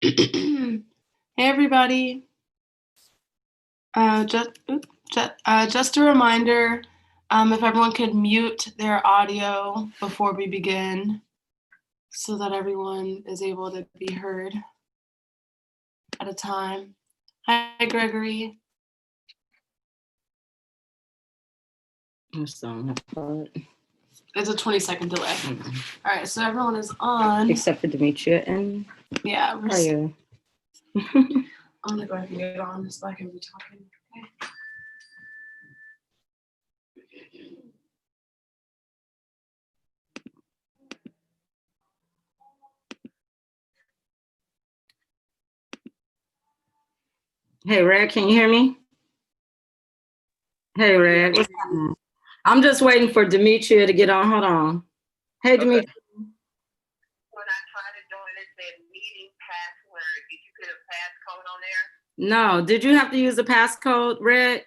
Hey everybody. Just a reminder, if everyone could mute their audio before we begin so that everyone is able to be heard at a time. Hi, Gregory. It's a 20-second delay. All right, so everyone is on. Except for Demetria and yeah. Arya. I'm gonna go ahead and get on so I can be talking. Hey, Red, can you hear me? Hey, Red, what's happening? I'm just waiting for Demetria to get on. Hold on. Hey, okay. Demetria. When I tried to join, it said meeting password. Did you put a passcode on there? No. Did you have to use a passcode, Red?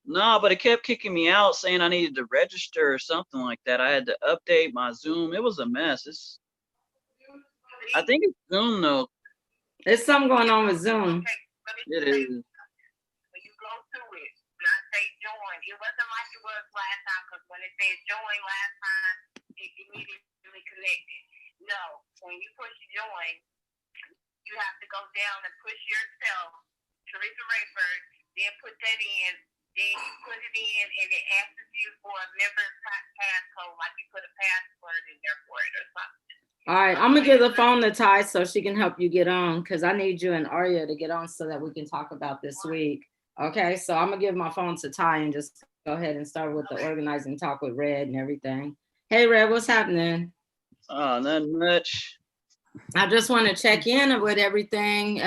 No, but it kept kicking me out saying I needed to register or something like that. I had to update my Zoom. It was a mess. I think it's Zoom though. There's something going on with Zoom. It is. When you go through it, when I say join, it wasn't like it was last time, because when it said join last time, it immediately connected. No, when you push join, you have to go down and push yourself, Teresa Rayford, then put that in, then you put it in, and it asks you for a member's passcode, like you put a password in there for it or something. All right, I'm gonna give the phone to Ty so she can help you get on, because I need you and Arya to get on so that we can talk about this week. Okay, so I'm gonna give my phone to Ty and just go ahead and start with the organizing talk with Red and everything. Hey, Red, what's happening? Not much. I just want to check in with everything,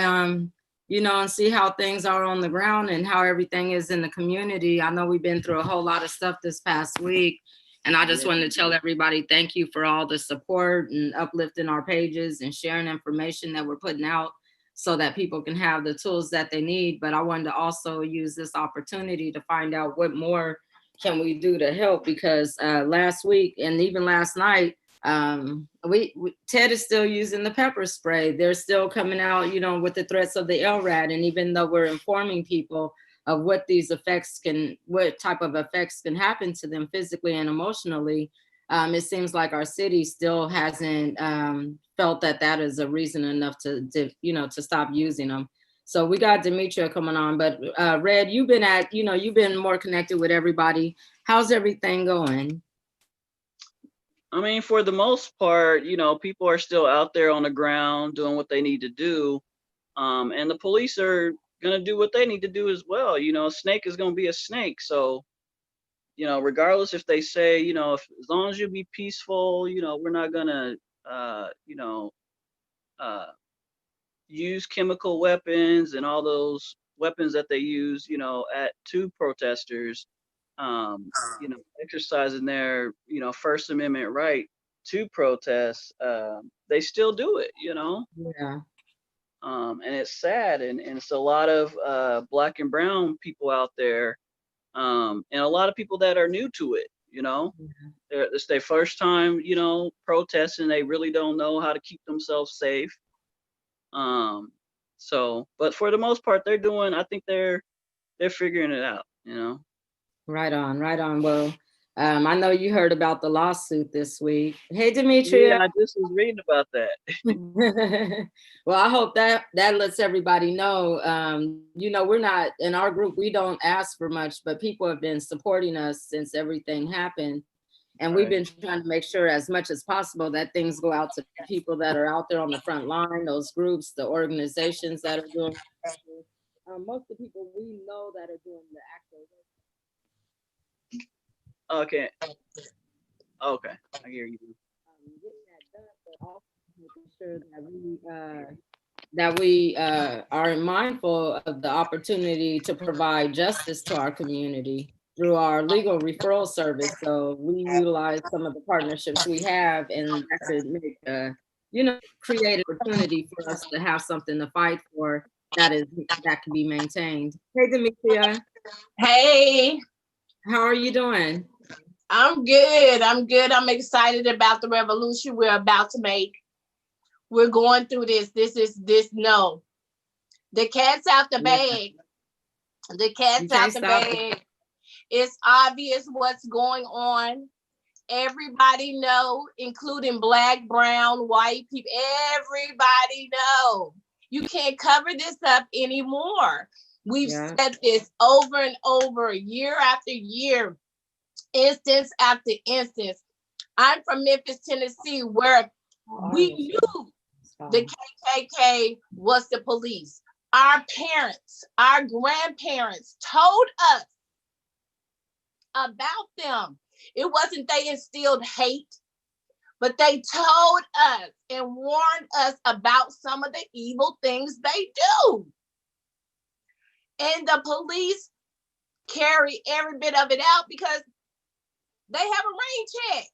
you know, and see how things are on the ground and how everything is in the community. I know we've been through a whole lot of stuff this past week. And I just wanted to tell everybody, thank you for all the support and uplifting our pages and sharing information that we're putting out so that people can have the tools that they need. But I wanted to also use this opportunity to find out what more can we do to help, because last week and even last night, Ted is still using the pepper spray. They're still coming out, you know, with the threats of the LRAD. And even though we're informing people of what these effects what type of effects can happen to them physically and emotionally, it seems like our city still hasn't felt that that is a reason enough to stop using them. So we got Demetria coming on, but Red, you've been more connected with everybody. How's everything going? I mean, for the most part, you know, people are still out there on the ground doing what they need to do. And the police are gonna do what they need to do as well. You know, a snake is gonna be a snake. So, you know, regardless if they say, you know, as long as you be peaceful, you know, we're not gonna, use chemical weapons and all those weapons that they use, you know, to protesters, you know, exercising their, you know, First Amendment right to protest. They still do it, you know. Yeah. And it's sad, and it's a lot of Black and brown people out there, and a lot of people that are new to it, you know. It's their first time, you know, protesting. They really don't know how to keep themselves safe. So, but for the most part, I think they're figuring it out, you know. Right on. Well, I know you heard about the lawsuit this week. Hey, Demetria. Yeah, I just was reading about that. Well, I hope that lets everybody know, you know, we're not, in our group, we don't ask for much, but people have been supporting us since everything happened. And we've been trying to make sure as much as possible that things go out to people that are out there on the front line, those groups, the organizations that are doing, most of the people we know that are doing the actual work. Okay, I hear you. Getting that done, but also making sure that we are mindful of the opportunity to provide justice to our community through our legal referral service. So we utilize some of the partnerships we have, and that could make create an opportunity for us to have something to fight for that can be maintained. Hey, Demetria. Hey. How are you doing? I'm good. I'm excited about the revolution we're about to make. We're going through this. No. The cat's out the bag. The cat's out the bag. It's obvious what's going on. Everybody know, including black, brown, white people. Everybody know. You can't cover this up anymore. We've said this over and over, year after year, instance after instance. I'm from Memphis, Tennessee, where we knew the KKK was the police. Our parents, our grandparents told us about them. It wasn't they instilled hate, but they told us and warned us about some of the evil things they do. And the police carry every bit of it out because they have a rain check.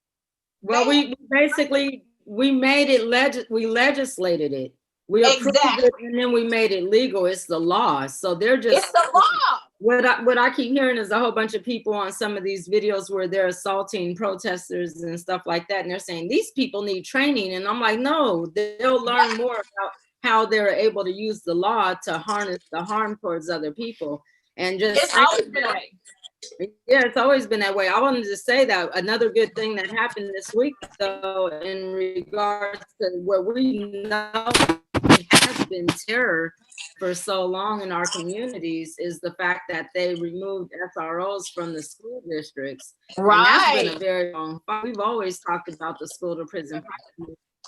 Well, we basically, we made it, we legislated it. We approved it and then we made it legal. It's the law. So they're just— it's the law. What I keep hearing is a whole bunch of people on some of these videos where they're assaulting protesters and stuff like that. And they're saying these people need training. And I'm like, no, they'll learn more about how they're able to use the law to harness the harm towards other people. And just— it's always been that way. Yeah, it's always been that way. I wanted to say that another good thing that happened this week, though, in regards to where we know has been terror for so long in our communities, is the fact that they removed SROs from the school districts. Right. And that's been a very long fight. We've always talked about the school to prison,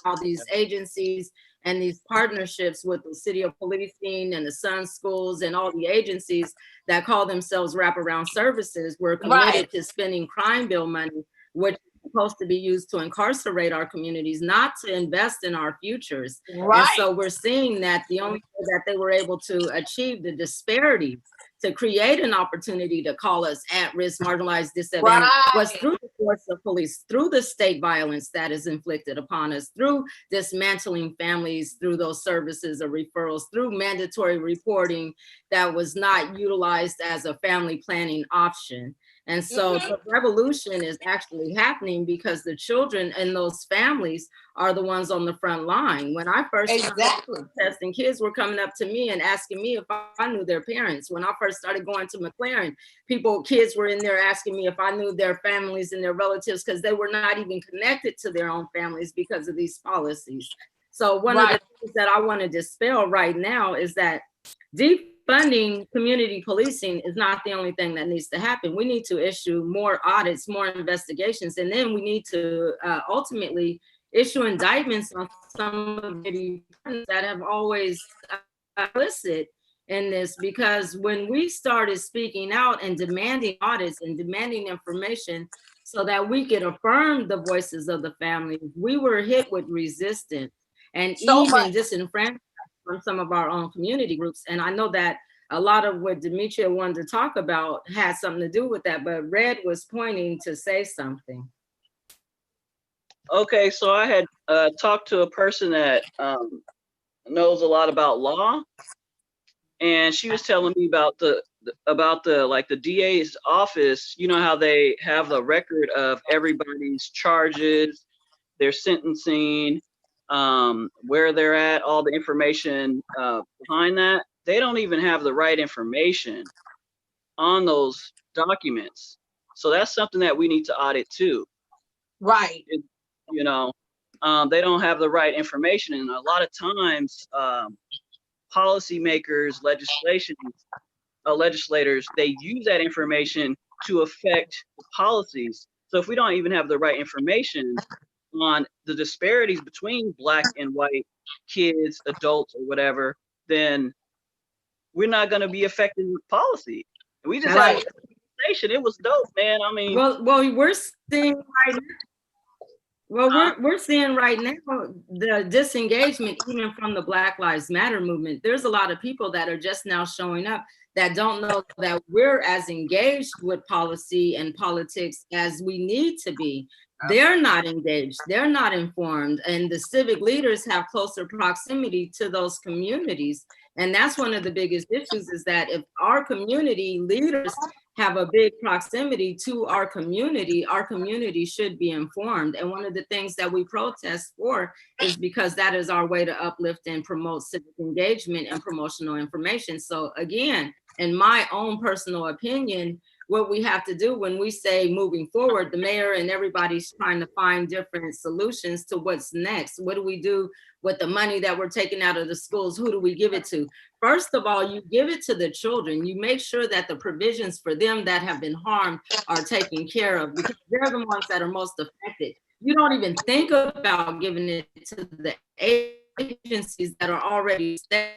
all these agencies and these partnerships with the city of policing and the Sun schools and all the agencies that call themselves wraparound services were committed to spending crime bill money, which is supposed to be used to incarcerate our communities, not to invest in our futures. And so we're seeing that the only way that they were able to achieve the disparities, to create an opportunity to call us at-risk, marginalized, disadvantaged, was through the force of police, through the state violence that is inflicted upon us, through dismantling families, through those services or referrals, through mandatory reporting that was not utilized as a family planning option. And so the revolution is actually happening because the children and those families are the ones on the front line. When I first started protesting, kids were coming up to me and asking me if I knew their parents. When I first started going to McLaren, kids were in there asking me if I knew their families and their relatives, because they were not even connected to their own families because of these policies. So one of the things that I want to dispel right now is that defunding community policing is not the only thing that needs to happen. We need to issue more audits, more investigations, and then we need to ultimately issue indictments on some of the that have always implicit in this, because when we started speaking out and demanding audits and demanding information so that we could affirm the voices of the families, we were hit with resistance and even disenfranchised from some of our own community groups. And I know that a lot of what Demetria wanted to talk about had something to do with that, but Red was pointing to say something. Okay, so I had talked to a person that knows a lot about law, and she was telling me about the like the DA's office. You know how they have the record of everybody's charges, their sentencing, where they're at, all the information behind that. They don't even have the right information on those documents. So that's something that we need to audit too. Right. You know, they don't have the right information. And a lot of times, policymakers, legislators, they use that information to affect the policies. So if we don't even have the right information on the disparities between Black and white kids, adults, or whatever, then we're not going to be affecting policy. We just had a conversation. It was dope, man. I mean, well, we're seeing right now. Well, we're seeing right now the disengagement even from the Black Lives Matter movement. There's a lot of people that are just now showing up that don't know that we're as engaged with policy and politics as we need to be. They're not engaged, they're not informed, and the civic leaders have closer proximity to those communities. And that's one of the biggest issues, is that if our community leaders have a big proximity to our community should be informed. And one of the things that we protest for is because that is our way to uplift and promote civic engagement and promotional information. So again, in my own personal opinion, what we have to do when we say moving forward, the mayor and everybody's trying to find different solutions to what's next. What do we do with the money that we're taking out of the schools? Who do we give it to? First of all, you give it to the children. You make sure that the provisions for them that have been harmed are taken care of, because they're the ones that are most affected. You don't even think about giving it to the agencies that are already established,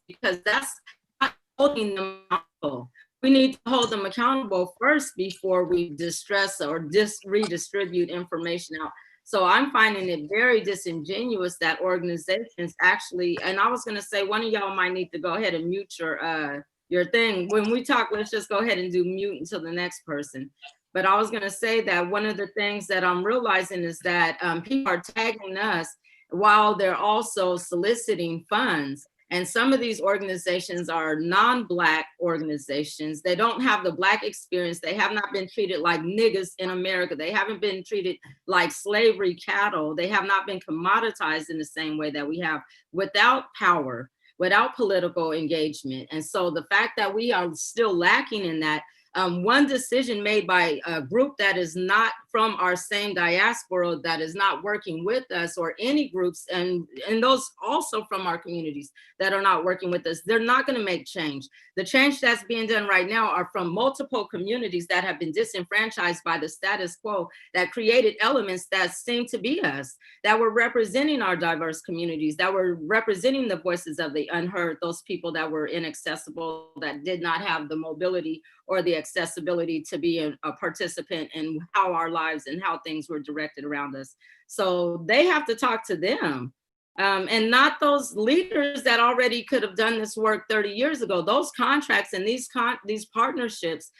because that's not holding them accountable. We need to hold them accountable first before we distress or redistribute information out. So I'm finding it very disingenuous that organizations actually, and I was gonna say, one of y'all might need to go ahead and mute your thing. When we talk, let's just go ahead and do mute until the next person. But I was gonna say that one of the things that I'm realizing is that people are tagging us while they're also soliciting funds. And some of these organizations are non-Black organizations. They don't have the Black experience. They have not been treated like niggas in America. They haven't been treated like slavery cattle. They have not been commoditized in the same way that we have, without power, without political engagement. And so the fact that we are still lacking in that, one decision made by a group that is not from our same diaspora, that is not working with us, or any groups, and those also from our communities that are not working with us, they're not going to make change. The change that's being done right now are from multiple communities that have been disenfranchised by the status quo, that created elements that seem to be us, that were representing our diverse communities, that were representing the voices of the unheard, those people that were inaccessible, that did not have the mobility or the accessibility to be a participant in how our lives and how things were directed around us. So they have to talk to them, and not those leaders that already could have done this work 30 years ago. Those contracts and these partnerships,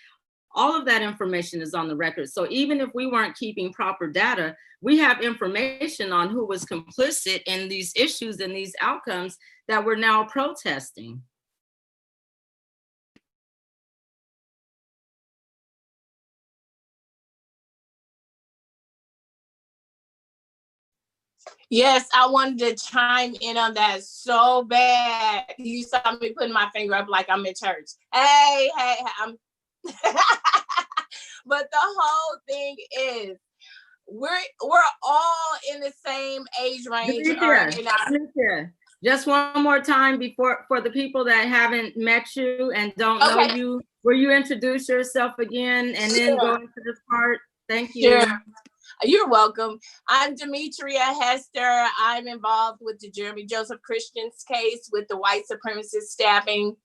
all of that information is on the record. So even if we weren't keeping proper data, we have information on who was complicit in these issues and these outcomes that we're now protesting. Yes, I wanted to chime in on that so bad. You saw me putting my finger up like I'm in church. Hey, I'm but the whole thing is we're all in the same age range. Just one more time for the people that haven't met you and don't know you, will you introduce yourself again and then go into this part? Thank you. Sure. You're welcome. I'm Demetria Hester. I'm involved with the Jeremy Joseph Christian's case with the white supremacist stabbing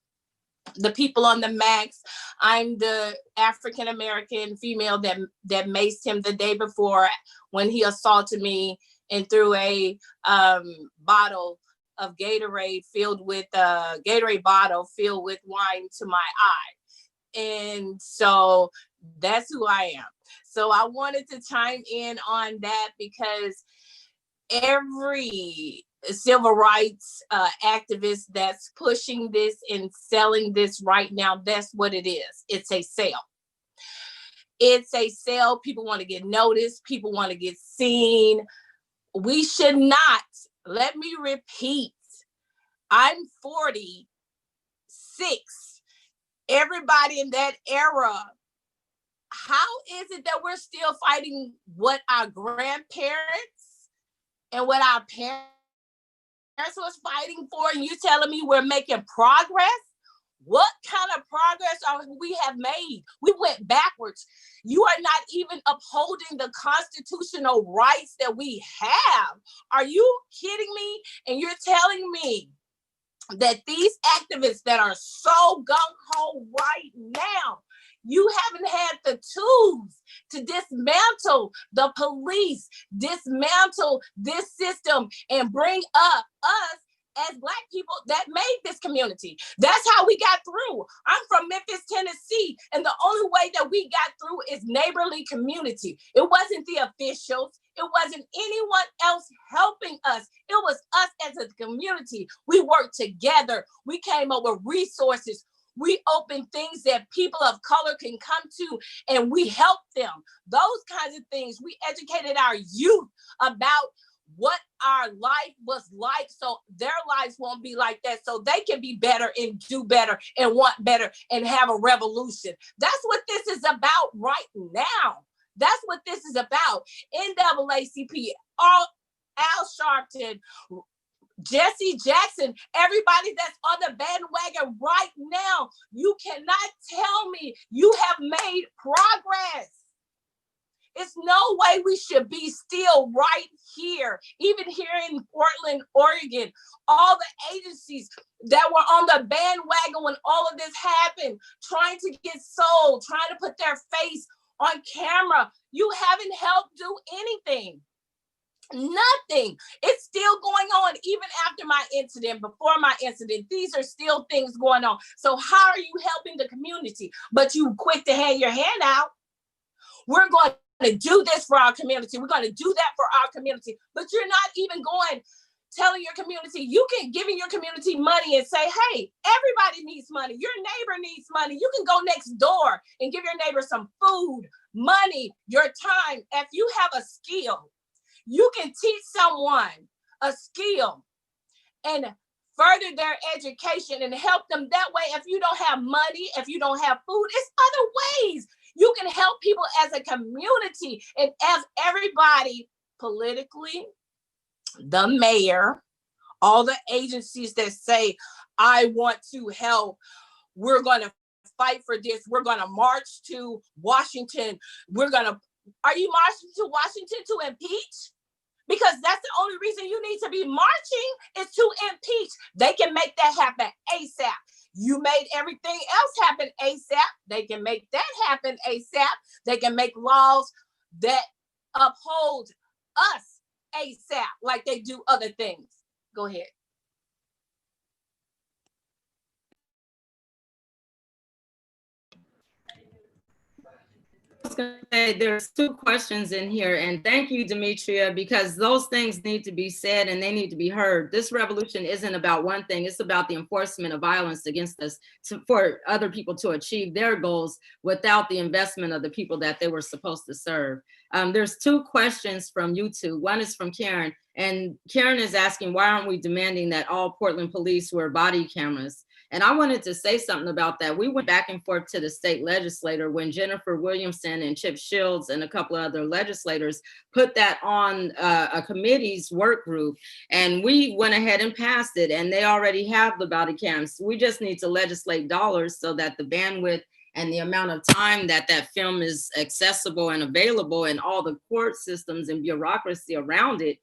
the people on the max. I'm the African-American female that maced him the day before when he assaulted me and threw a bottle of Gatorade Gatorade bottle filled with wine to my eye. And so that's who I am. So I wanted to chime in on that because every civil rights activist that's pushing this and selling this right now, that's what it is. It's a sale. It's a sale. People want to get noticed. People want to get seen. We should not, let me repeat, I'm 46. Everybody in that era, how is it that we're still fighting what our grandparents and what our parents was fighting for, and you telling me we're making progress? What kind of progress are we have made? We went backwards. You are not even upholding the constitutional rights that we have. Are you kidding me? And you're telling me that these activists that are so gung-ho right now, you haven't had the tools to dismantle the police, dismantle this system, and bring up us as Black people that made this community. That's how we got through. I'm from Memphis, Tennessee, and the only way that we got through is neighborly community. It wasn't the officials. It wasn't anyone else helping us. It was us as a community. We worked together. We came up with resources. We opened things that people of color can come to, and we helped them. Those kinds of things. We educated our youth about what our life was like, so their lives won't be like that, so they can be better and do better and want better and have a revolution. That's what this is about right now. That's what this is about. NAACP, Al Sharpton, Jesse Jackson, everybody that's on the bandwagon right now, you cannot tell me you have made progress. It's no way we should be still right here, even here in Portland, Oregon. All the agencies that were on the bandwagon when all of this happened, trying to get sold, trying to put their face on camera, you haven't helped do anything. Nothing. It's still going on even after my incident, before my incident. These are still things going on. So how are you helping the community? But you quick to hand your hand out. We're going to do this for our community. We're going to do that for our community. But you're not even going, telling your community, you can giving your community money and say, hey, everybody needs money. Your neighbor needs money. You can go next door and give your neighbor some food, money, your time. If you have a skill, you can teach someone a skill and further their education and help them that way. If you don't have money, if you don't have food, it's other ways you can help people as a community. And as everybody politically, the mayor, all the agencies that say, I want to help, we're going to fight for this, we're going to march to Washington, are you marching to Washington to impeach? Because that's the only reason you need to be marching is to impeach. They can make that happen ASAP. You made everything else happen ASAP. They can make that happen ASAP. They can make laws that uphold us ASAP like they do other things. Go ahead. I was going to say there's two questions in here, and thank you, Demetria, because those things need to be said and they need to be heard. This revolution isn't about one thing, it's about the enforcement of violence against us for other people to achieve their goals without the investment of the people that they were supposed to serve. There's two questions from YouTube. One is from Karen, and Karen is asking, why aren't we demanding that all Portland police wear body cameras? And I wanted to say something about that. We went back and forth to the state legislature when Jennifer Williamson and Chip Shields and a couple of other legislators put that on a committee's work group. And we went ahead and passed it, and they already have the body cams. We just need to legislate dollars so that the bandwidth and the amount of time that that film is accessible and available and all the court systems and bureaucracy around it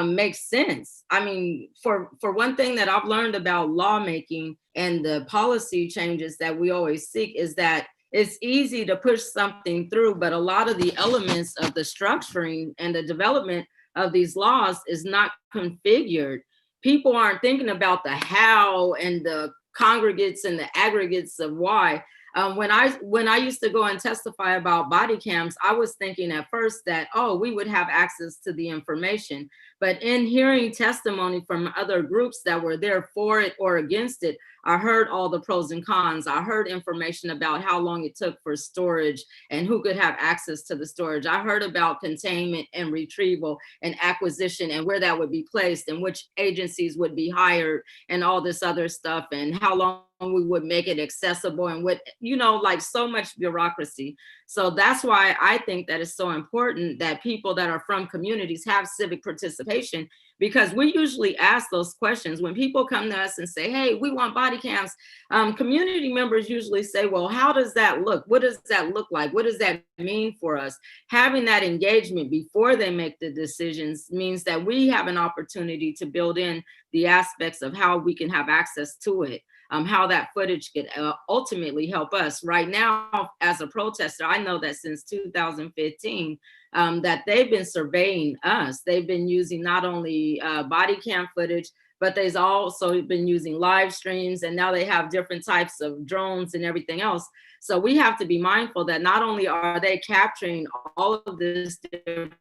makes sense. I mean, for one thing that I've learned about lawmaking and the policy changes that we always seek is that it's easy to push something through, but a lot of the elements of the structuring and the development of these laws is not configured. People aren't thinking about the how and the congregates and the aggregates of why. When I used to go and testify about body cams, I was thinking at first that, oh, we would have access to the information. But in hearing testimony from other groups that were there for it or against it, I heard all the pros and cons. I heard information about how long it took for storage and who could have access to the storage. I heard about containment and retrieval and acquisition and where that would be placed and which agencies would be hired and all this other stuff and how long we would make it accessible and what, you know, like so much bureaucracy. So that's why I think that it's so important that people that are from communities have civic participation, because we usually ask those questions when people come to us and say, hey, we want body cams. Community members usually say, well, how does that look? What does that look like? What does that mean for us? Having that engagement before they make the decisions means that we have an opportunity to build in the aspects of how we can have access to it. How that footage could ultimately help us. Right now, as a protester, I know that since 2015, that they've been surveying us. They've been using not only body cam footage, but they've also been using live streams, and now they have different types of drones and everything else. So we have to be mindful that not only are they capturing all of this different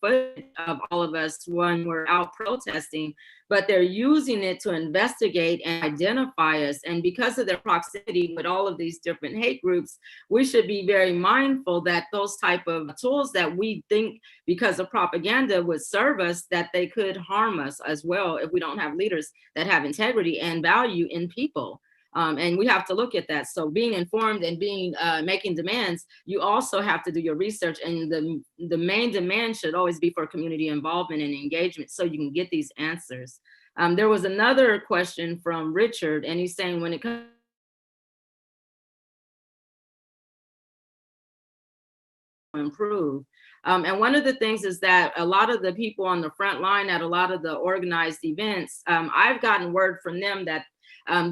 footage of all of us when we're out protesting, but they're using it to investigate and identify us. And because of their proximity with all of these different hate groups, we should be very mindful that those type of tools that we think because of propaganda would serve us, that they could harm us as well if we don't have leaders that have integrity and value in people. And we have to look at that. So being informed and being making demands, you also have to do your research, and the main demand should always be for community involvement and engagement so you can get these answers. There was another question from Richard, and he's saying when it comes to improve. And one of the things is that a lot of the people on the front line at a lot of the organized events, I've gotten word from them that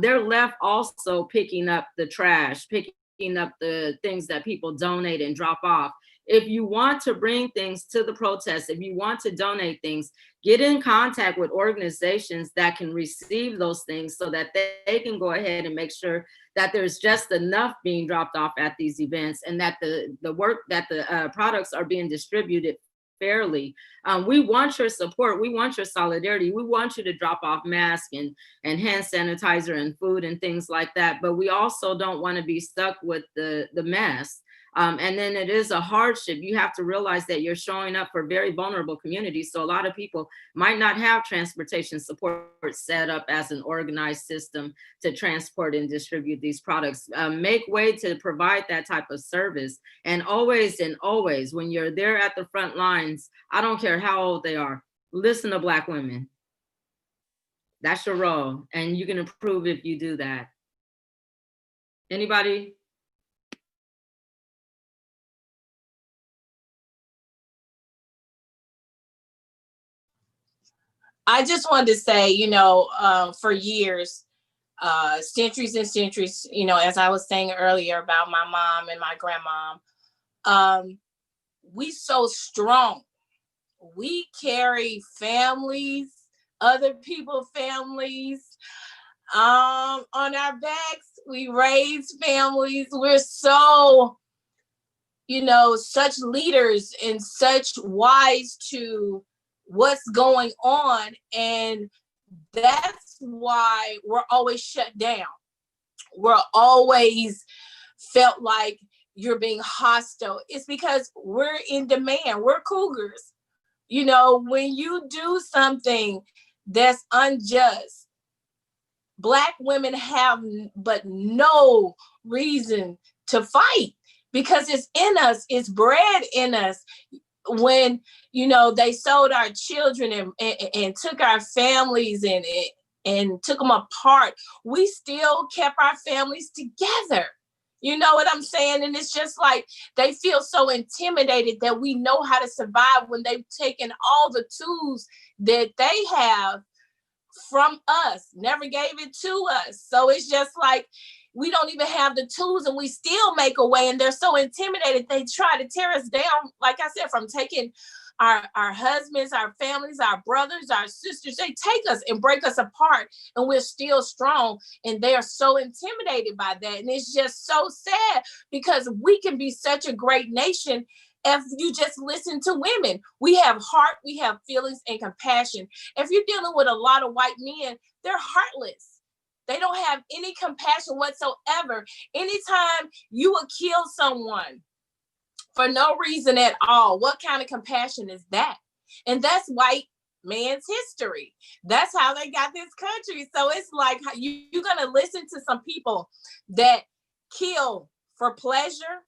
they're left also picking up the trash, picking up the things that people donate and drop off. If you want to bring things to the protest, if you want to donate things, get in contact with organizations that can receive those things so that they can go ahead and make sure that there's just enough being dropped off at these events, and that the work, that the products are being distributed fairly. We want your support. We want your solidarity. We want you to drop off masks and hand sanitizer and food and things like that. But we also don't want to be stuck with the mess. And then it is a hardship. You have to realize that you're showing up for very vulnerable communities. So a lot of people might not have transportation support set up as an organized system to transport and distribute these products. Make way to provide that type of service. And always, when you're there at the front lines, I don't care how old they are, listen to Black women. That's your role. And you can improve if you do that. Anybody? I just wanted to say, for years, centuries and centuries, as I was saying earlier about my mom and my grandmom, we so strong. We carry families, other people's families on our backs. We raise families. We're so, such leaders and such wise to what's going on, and that's why we're always shut down. We're always felt like you're being hostile. It's because we're in demand. We're cougars. When you do something that's unjust, Black women have but no reason to fight, because it's in us, it's bred in us. When they sold our children and took our families and took them apart, we still kept our families together. You know what I'm saying? And it's just like they feel so intimidated that we know how to survive when they've taken all the tools that they have from us, never gave it to us. So it's just like we don't even have the tools, and we still make a way, and they're so intimidated. They try to tear us down, like I said, from taking our husbands, our families, our brothers, our sisters. They take us and break us apart, and we're still strong. And they are so intimidated by that. And it's just so sad, because we can be such a great nation if you just listen to women. We have heart, we have feelings and compassion. If you're dealing with a lot of white men, they're heartless. They don't have any compassion whatsoever. Anytime you would kill someone for no reason at all, what kind of compassion is that? And that's white man's history. That's how they got this country. So it's like you're going to listen to some people that kill for pleasure.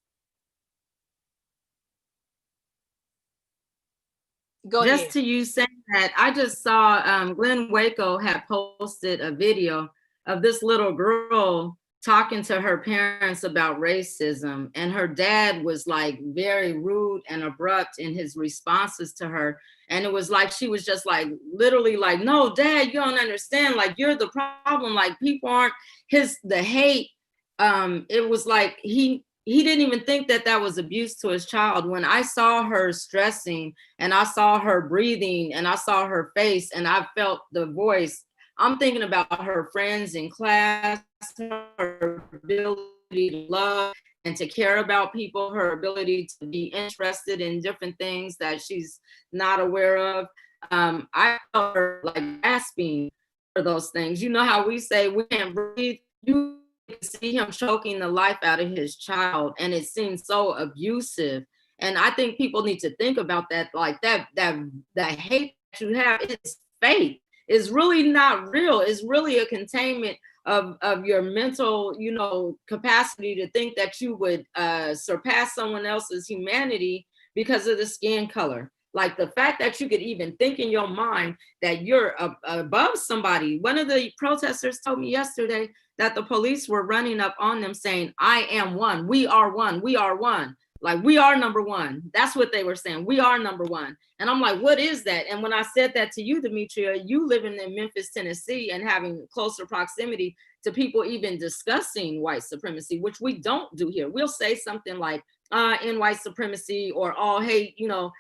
Go ahead. Just to you saying that, I just saw Glenn Waco had posted a video of this little girl talking to her parents about racism, and her dad was like very rude and abrupt in his responses to her. And it was like she was just like literally like, no, Dad, you don't understand, like you're the problem, like people aren't the hate. It was like he he didn't even think that that was abuse to his child. When I saw her stressing and I saw her breathing and I saw her face and I felt the voice, I'm thinking about her friends in class, her ability to love and to care about people, her ability to be interested in different things that she's not aware of. I felt her like gasping for those things. You know how we say we can't breathe? You see him choking the life out of his child, and it seems so abusive. And I think people need to think about that, like that hate that you have is fake. It's really not real. It's really a containment of your mental, you know, capacity to think that you would surpass someone else's humanity because of the skin color. Like the fact that you could even think in your mind that you're above somebody. One of the protesters told me yesterday that the police were running up on them saying, I am one, we are one, we are one. Like, we are number one. That's what they were saying. We are number one. And I'm like, what is that? And when I said that to you, Demetria, you living in Memphis, Tennessee, and having closer proximity to people even discussing white supremacy, which we don't do here. We'll say something like in white supremacy or all hate, you know,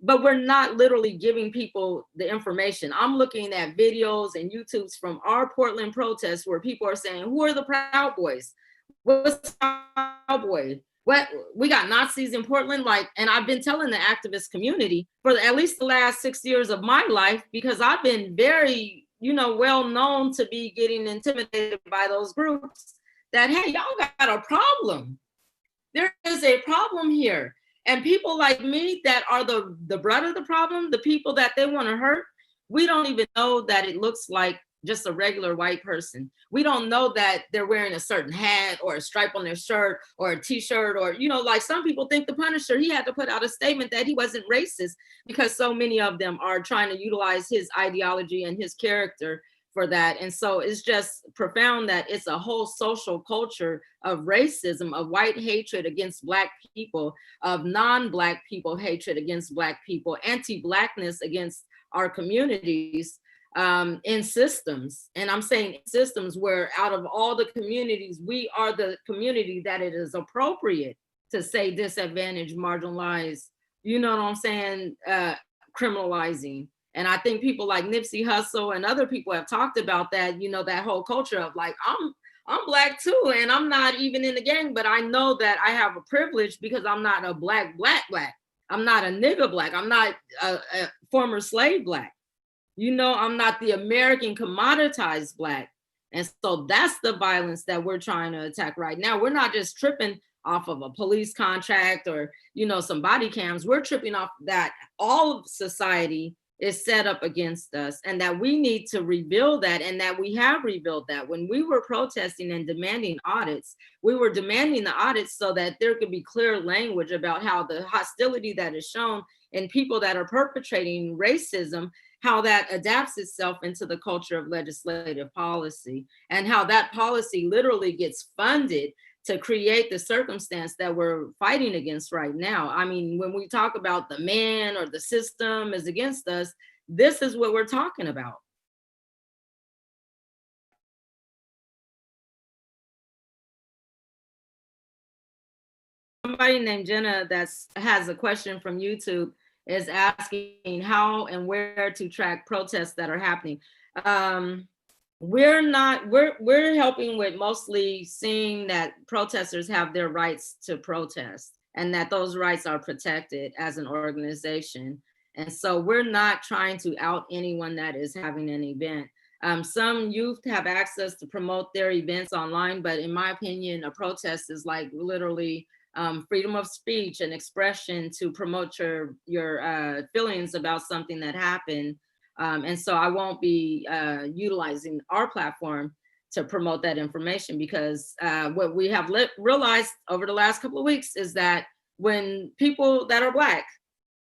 but we're not literally giving people the information. I'm looking at videos and YouTubes from our Portland protests where people are saying, who are the Proud Boys? What's Proud Boy? What, we got Nazis in Portland? Like, and I've been telling the activist community for at least the last 6 years of my life, because I've been very, you know, well known to be getting intimidated by those groups, that, hey, y'all got a problem. There is a problem here. And people like me that are the brunt of the problem, the people that they want to hurt, we don't even know that it looks like just a regular white person. We don't know that they're wearing a certain hat or a stripe on their shirt or a t-shirt, or, you know, like some people think the Punisher, he had to put out a statement that he wasn't racist because so many of them are trying to utilize his ideology and his character for that. And so it's just profound that it's a whole social culture of racism, of white hatred against Black people, of non-Black people hatred against Black people, anti-Blackness against our communities, in systems. And I'm saying systems where out of all the communities, we are the community that it is appropriate to say disadvantaged, marginalized, you know what I'm saying, criminalizing. And I think people like Nipsey Hussle and other people have talked about that, you know, that whole culture of like, I'm Black too, and I'm not even in the gang, but I know that I have a privilege because I'm not a black. I'm not a nigga Black. I'm not a former slave Black. You know, I'm not the American commoditized Black. And so that's the violence that we're trying to attack right now. We're not just tripping off of a police contract or, you know, some body cams. We're tripping off that all of society is set up against us, and that we need to rebuild that, and that we have rebuilt that. When we were protesting and demanding audits, we were demanding the audits so that there could be clear language about how the hostility that is shown in people that are perpetrating racism, how that adapts itself into the culture of legislative policy, and how that policy literally gets funded to create the circumstance that we're fighting against right now. I mean, when we talk about the man or the system is against us, this is what we're talking about. Somebody named Jenna that has a question from YouTube is asking how and where to track protests that are happening. We're helping with mostly seeing that protesters have their rights to protest and that those rights are protected as an organization. And so we're not trying to out anyone that is having an event. Some youth have access to promote their events online, but in my opinion, a protest is like literally freedom of speech and expression to promote your feelings about something that happened. And so I won't be utilizing our platform to promote that information, because what we have realized over the last couple of weeks is that when people that are Black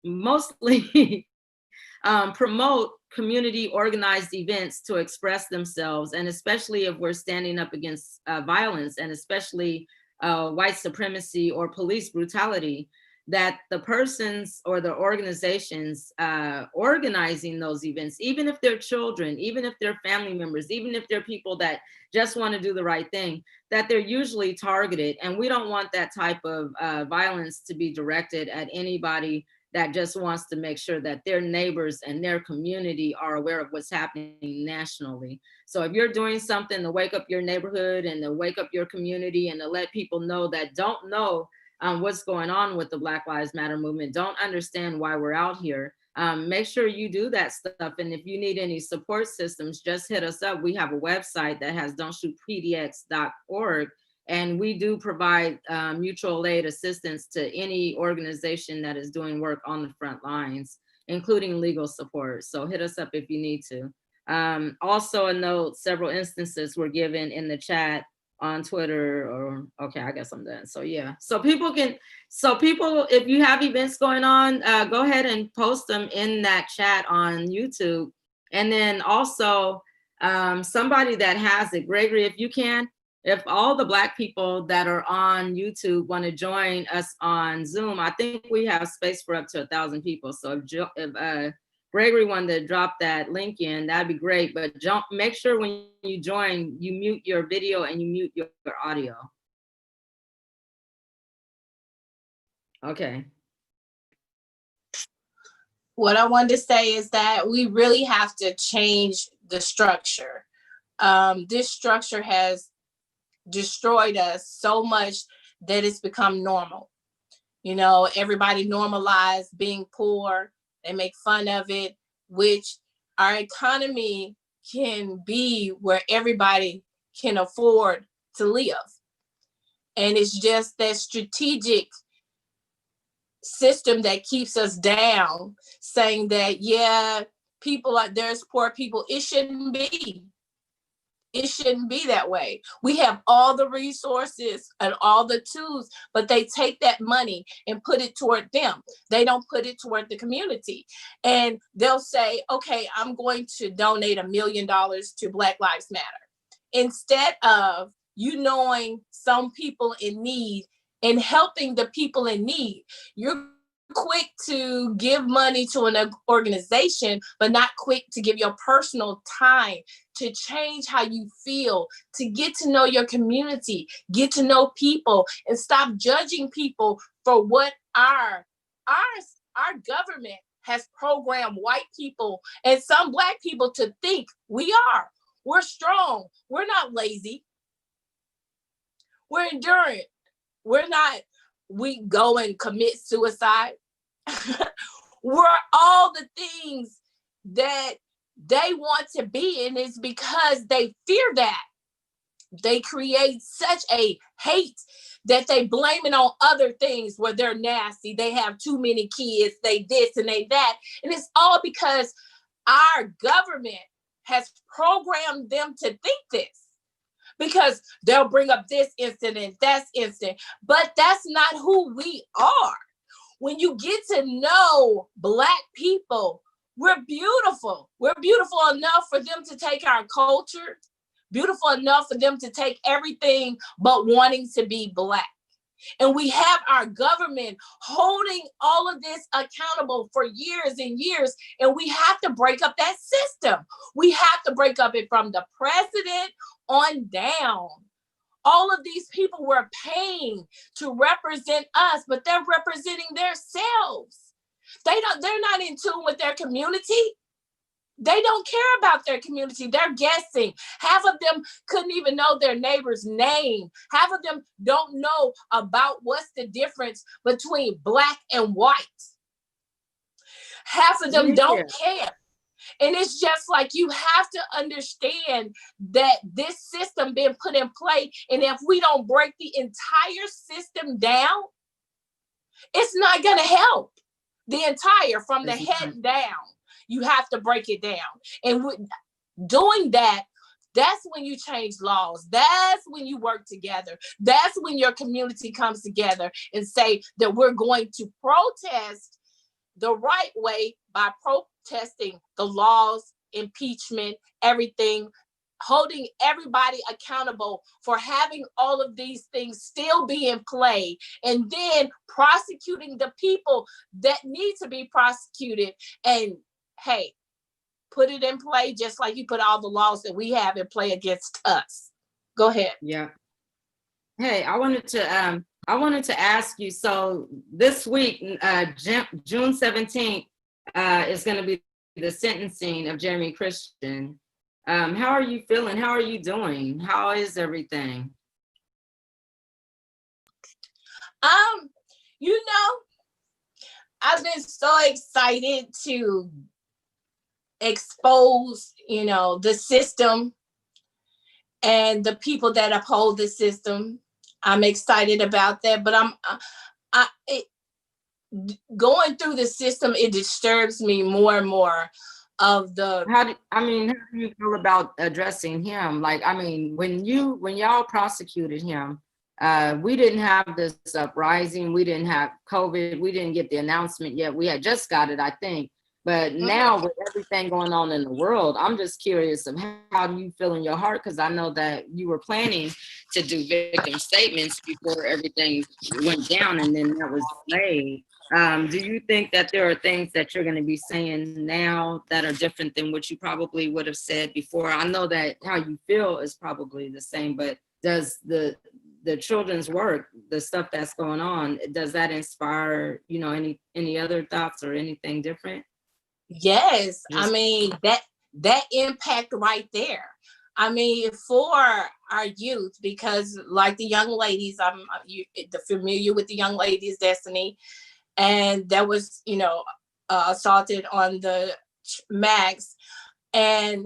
mostly promote community organized events to express themselves, and especially if we're standing up against violence, and especially white supremacy or police brutality, that the persons or the organizations organizing those events, even if they're children, even if they're family members, even if they're people that just want to do the right thing, that they're usually targeted. And we don't want that type of violence to be directed at anybody that just wants to make sure that their neighbors and their community are aware of what's happening nationally. So if you're doing something to wake up your neighborhood and to wake up your community and to let people know that don't know what's going on with the Black Lives Matter movement, don't understand why we're out here, make sure you do that stuff. And if you need any support systems, just hit us up. We have a website that has don'tshootpdx.org, and we do provide mutual aid assistance to any organization that is doing work on the front lines, including legal support. So hit us up if you need to. Also a note, several instances were given in the chat on Twitter, or okay, I guess I'm done. So yeah, so people, if you have events going on, go ahead and post them in that chat on YouTube. And then also somebody that has it, Gregory, if you can, if all the Black people that are on YouTube want to join us on Zoom, I think we have space for up to 1,000 people. So if Gregory wanted to drop that link in, that'd be great. But make sure when you join, you mute your video and you mute your audio. Okay. What I wanted to say is that we really have to change the structure. This structure has destroyed us so much that it's become normal. You know, everybody normalized being poor. They make fun of it, which our economy can be where everybody can afford to live. And it's just that strategic system that keeps us down, saying that, yeah, there's poor people. It shouldn't be. It shouldn't be that way. We have all the resources and all the tools, but they take that money and put it toward them. They don't put it toward the community. And they'll say, okay, I'm going to donate $1 million to Black Lives Matter. Instead of you knowing some people in need and helping the people in need, you're quick to give money to an organization, but not quick to give your personal time to change how you feel, to get to know your community, get to know people, and stop judging people for what our government has programmed white people and some Black people to think we are. We're strong. We're not lazy. We're endurant. We go and commit suicide. We're all the things that they want to be, and it's because they fear that. They create such a hate that they blame it on other things where they're nasty. They have too many kids, they this and they that. And it's all because our government has programmed them to think this. Because they'll bring up this incident, that incident, but that's not who we are. When you get to know Black people, we're beautiful. We're beautiful enough for them to take our culture, beautiful enough for them to take everything but wanting to be Black. And we have our government holding all of this accountable for years and years, and we have to break up that system. We have to break up it from the president on down. All of these people were paying to represent us, but they're representing themselves. They're not in tune with their community. They don't care about their community. They're guessing. Half of them couldn't even know their neighbor's name. Half of them don't know about what's the difference between Black and white. Half of them don't care. And it's just like, you have to understand that this system been put in play. And if we don't break the entire system down, it's not going to help the entire, from the head down. You have to break it down. And doing that, that's when you change laws. That's when you work together. That's when your community comes together and say that we're going to protest the right way by protesting the laws, impeachment, everything holding everybody accountable for having all of these things still be in play, and then prosecuting the people that need to be prosecuted. And hey, put it in play just like you put all the laws that we have in play against us. Go ahead. Yeah. Hey, I wanted to ask you, so this week, June 17th, is going to be the sentencing of Jeremy Christian. How are you feeling? How are you doing? How is everything? You know, I've been so excited to expose, the system and the people that uphold the system. I'm excited about that, but going through the system, it disturbs me more and more of the. How do you feel about addressing him? Like, when y'all prosecuted him, we didn't have this uprising, we didn't have COVID, we didn't get the announcement yet. We had just got it, I think. But now with everything going on in the world, I'm just curious of how do you feel in your heart? Because I know that you were planning to do victim statements before everything went down, and then that was delayed. Do you think that there are things that you're going to be saying now that are different than what you probably would have said before? I know that how you feel is probably the same, but does the children's work, the stuff that's going on, does that inspire, any other thoughts or anything different? Yes, that impact right there. For our youth, because like the young ladies, I'm familiar with the young ladies, Destiny, and that was, assaulted on the Max. And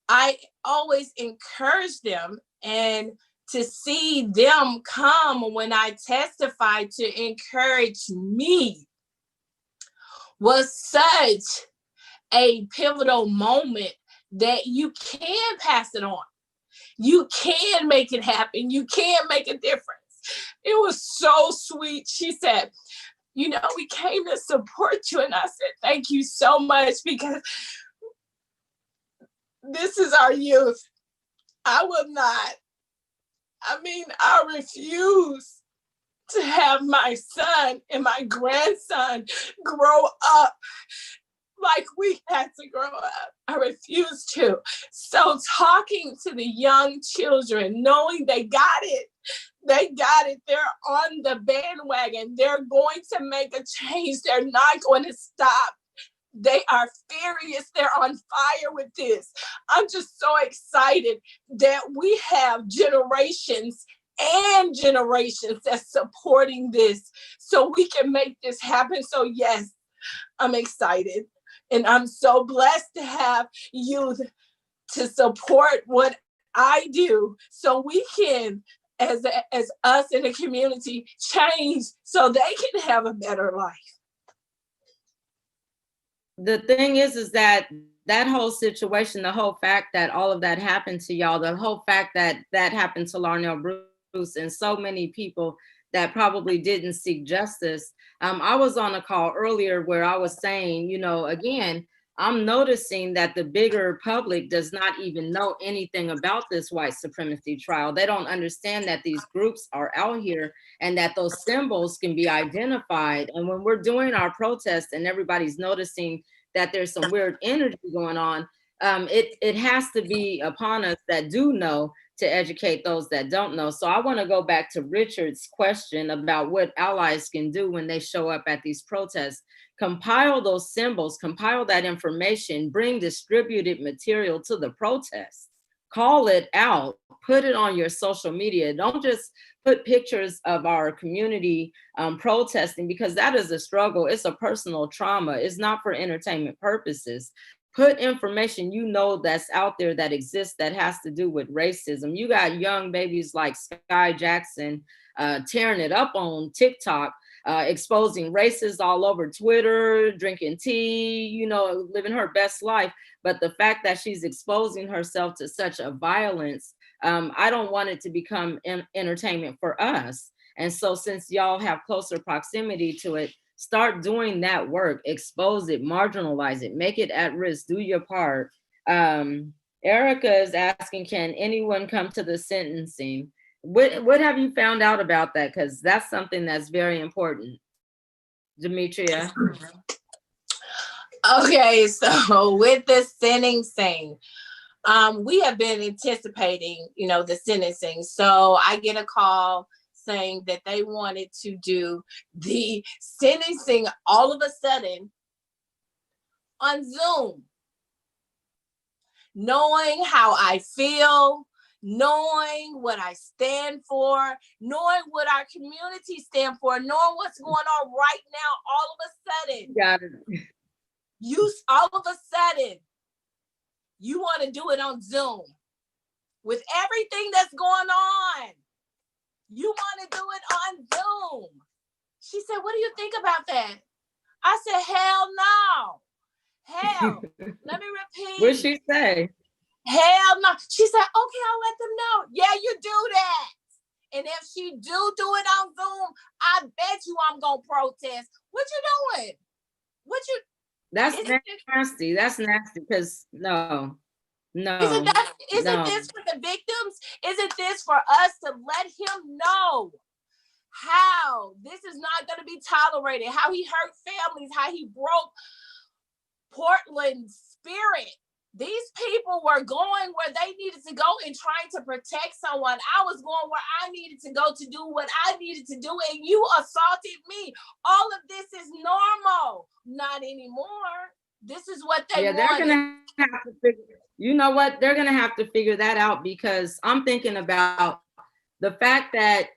I always encourage them, and to see them come when I testify to encourage me was such a pivotal moment that you can pass it on. You can make it happen. You can make a difference. It was so sweet. She said, we came to support you. And I said, thank you so much, because this is our youth. I refuse to have my son and my grandson grow up like we had to grow up. I refuse to. So talking to the young children, knowing they got it, they're on the bandwagon, they're going to make a change, they're not going to stop. They are furious, they're on fire with this. I'm just so excited that we have generations and generations that's supporting this, so we can make this happen. So yes, I'm excited, and I'm so blessed to have youth to support what I do, so we can, as us in the community, change so they can have a better life. The thing is that whole situation, the whole fact that all of that happened to y'all, the whole fact that happened to Larnell Bruce and so many people that probably didn't seek justice. I was on a call earlier where I was saying, again, I'm noticing that the bigger public does not even know anything about this white supremacy trial. They don't understand that these groups are out here and that those symbols can be identified. And when we're doing our protests and everybody's noticing that there's some weird energy going on, it has to be upon us that do know to educate those that don't know. So I want to go back to Richard's question about what allies can do when they show up at these protests. Compile those symbols, compile that information, bring distributed material to the protest, call it out, put it on your social media. Don't just put pictures of our community protesting, because that is a struggle. It's a personal trauma. It's not for entertainment purposes. Put information that's out there that exists that has to do with racism. You got young babies like Sky Jackson tearing it up on TikTok, exposing racists all over Twitter, drinking tea, living her best life. But the fact that she's exposing herself to such a violence, I don't want it to become entertainment for us. And so since y'all have closer proximity to it, start doing that work, expose it, marginalize it, make it at risk, do your part. Erica is asking, can anyone come to the sentencing? What have you found out about that? Because that's something that's very important. Demetria. Okay, so with the sentencing, we have been anticipating, the sentencing. So I get a call saying that they wanted to do the sentencing all of a sudden on Zoom. Knowing how I feel, knowing what I stand for, knowing what our community stand for, knowing what's going on right now, all of a sudden, Got it. all of a sudden, you want to do it on Zoom. With everything that's going on, you want to do it on Zoom. She said, what do you think about that? I said, hell no. Hell, let me repeat. What'd she say? Hell no. She said, okay, I'll let them know. Yeah, you do that. And if she do it on Zoom, I bet you I'm going to protest. What you doing? That's nasty. That's nasty because no. Isn't this for the victims? Isn't this for us to let him know how this is not going to be tolerated, how he hurt families, how he broke Portland's spirit? These people were going where they needed to go and trying to protect someone. I was going where I needed to go to do what I needed to do, and you assaulted me. All of this is normal. Not anymore. This is what they want. They're gonna have to figure. You know what? They're gonna have to figure that out, because I'm thinking about the fact that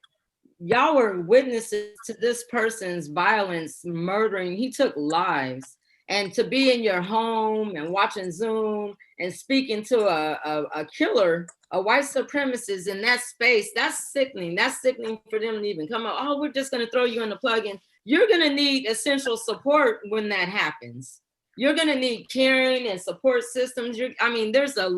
y'all were witnesses to this person's violence, murdering. He took lives. And to be in your home and watching Zoom and speaking to a killer, a white supremacist in that space, that's sickening. That's sickening for them to even come up. Oh, we're just going to throw you in the plug-in. You're going to need essential support when that happens. You're going to need caring and support systems. There's a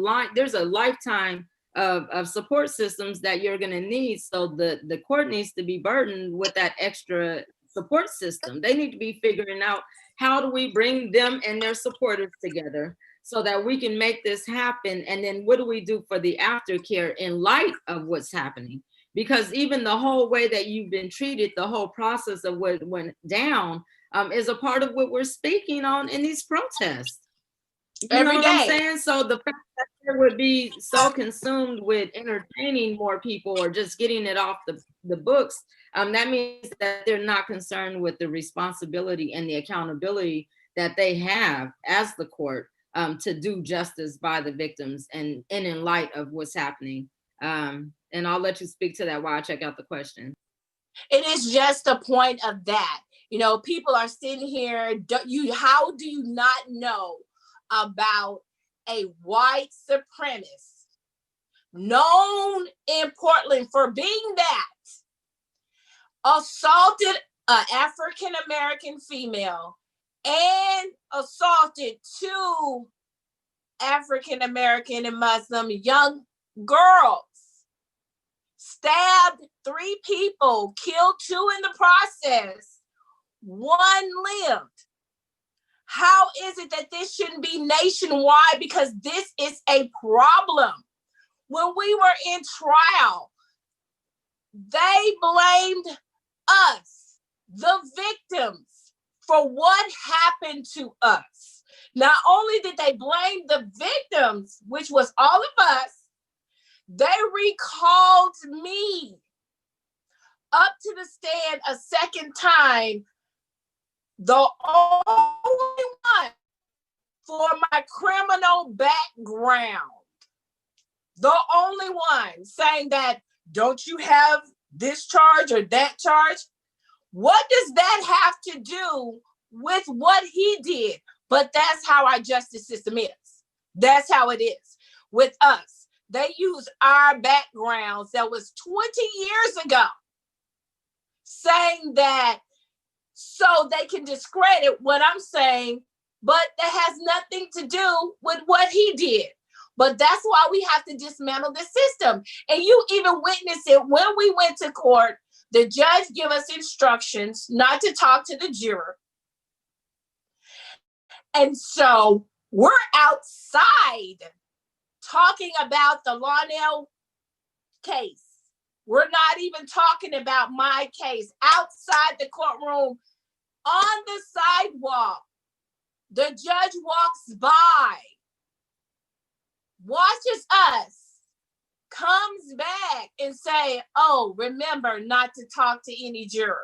lifetime of support systems that you're going to need. So the court needs to be burdened with that extra support system. They need to be figuring out, how do we bring them and their supporters together so that we can make this happen? And then what do we do for the aftercare in light of what's happening? Because even the whole way that you've been treated, the whole process of what went down is a part of what we're speaking on in these protests. You know what I'm saying? So the fact that they would be so consumed with entertaining more people or just getting it off the books, that means that they're not concerned with the responsibility and the accountability that they have as the court to do justice by the victims and in light of what's happening. And I'll let you speak to that while I check out the question. It is just a point of that. People are sitting here, how do you not know about a white supremacist known in Portland for being that, assaulted an African-American female and assaulted 2 African-American and Muslim young girls, stabbed 3 people, killed 2 in the process, 1 lived. How is it that this shouldn't be nationwide? Because this is a problem. When we were in trial, they blamed us, the victims, for what happened to us. Not only did they blame the victims, which was all of us, they recalled me up to the stand a second time, the only one for my criminal background. The only one saying that, don't you have this charge or that charge? What does that have to do with what he did? But that's how our justice system is. That's how it is with us. They use our backgrounds that was 20 years ago, saying that so they can discredit what I'm saying, but that has nothing to do with what he did. But that's why we have to dismantle the system. And you even witnessed it when we went to court. The judge gave us instructions not to talk to the juror. And so we're outside talking about the Larnell case. We're not even talking about my case. Outside the courtroom, on the sidewalk, the judge walks by, watches us, comes back and say, oh, remember not to talk to any jurors.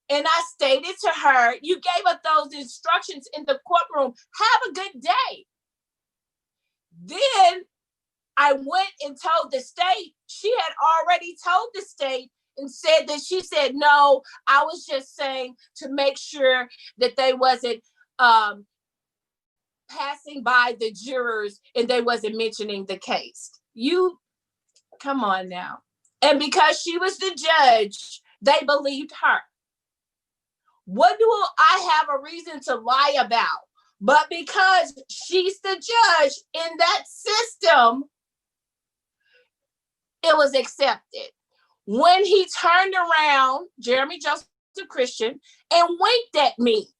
And I stated to her, you gave us those instructions in the courtroom. Have a good day. Then I went and told the state. She had already told the state and said that she said, no, I was just saying to make sure that they wasn't passing by the jurors and they wasn't mentioning the case. You, come on now. And because she was the judge, they believed her. What do I have a reason to lie about? But because she's the judge in that system, it was accepted. When he turned around, Jeremy Joseph Christian, and winked at me,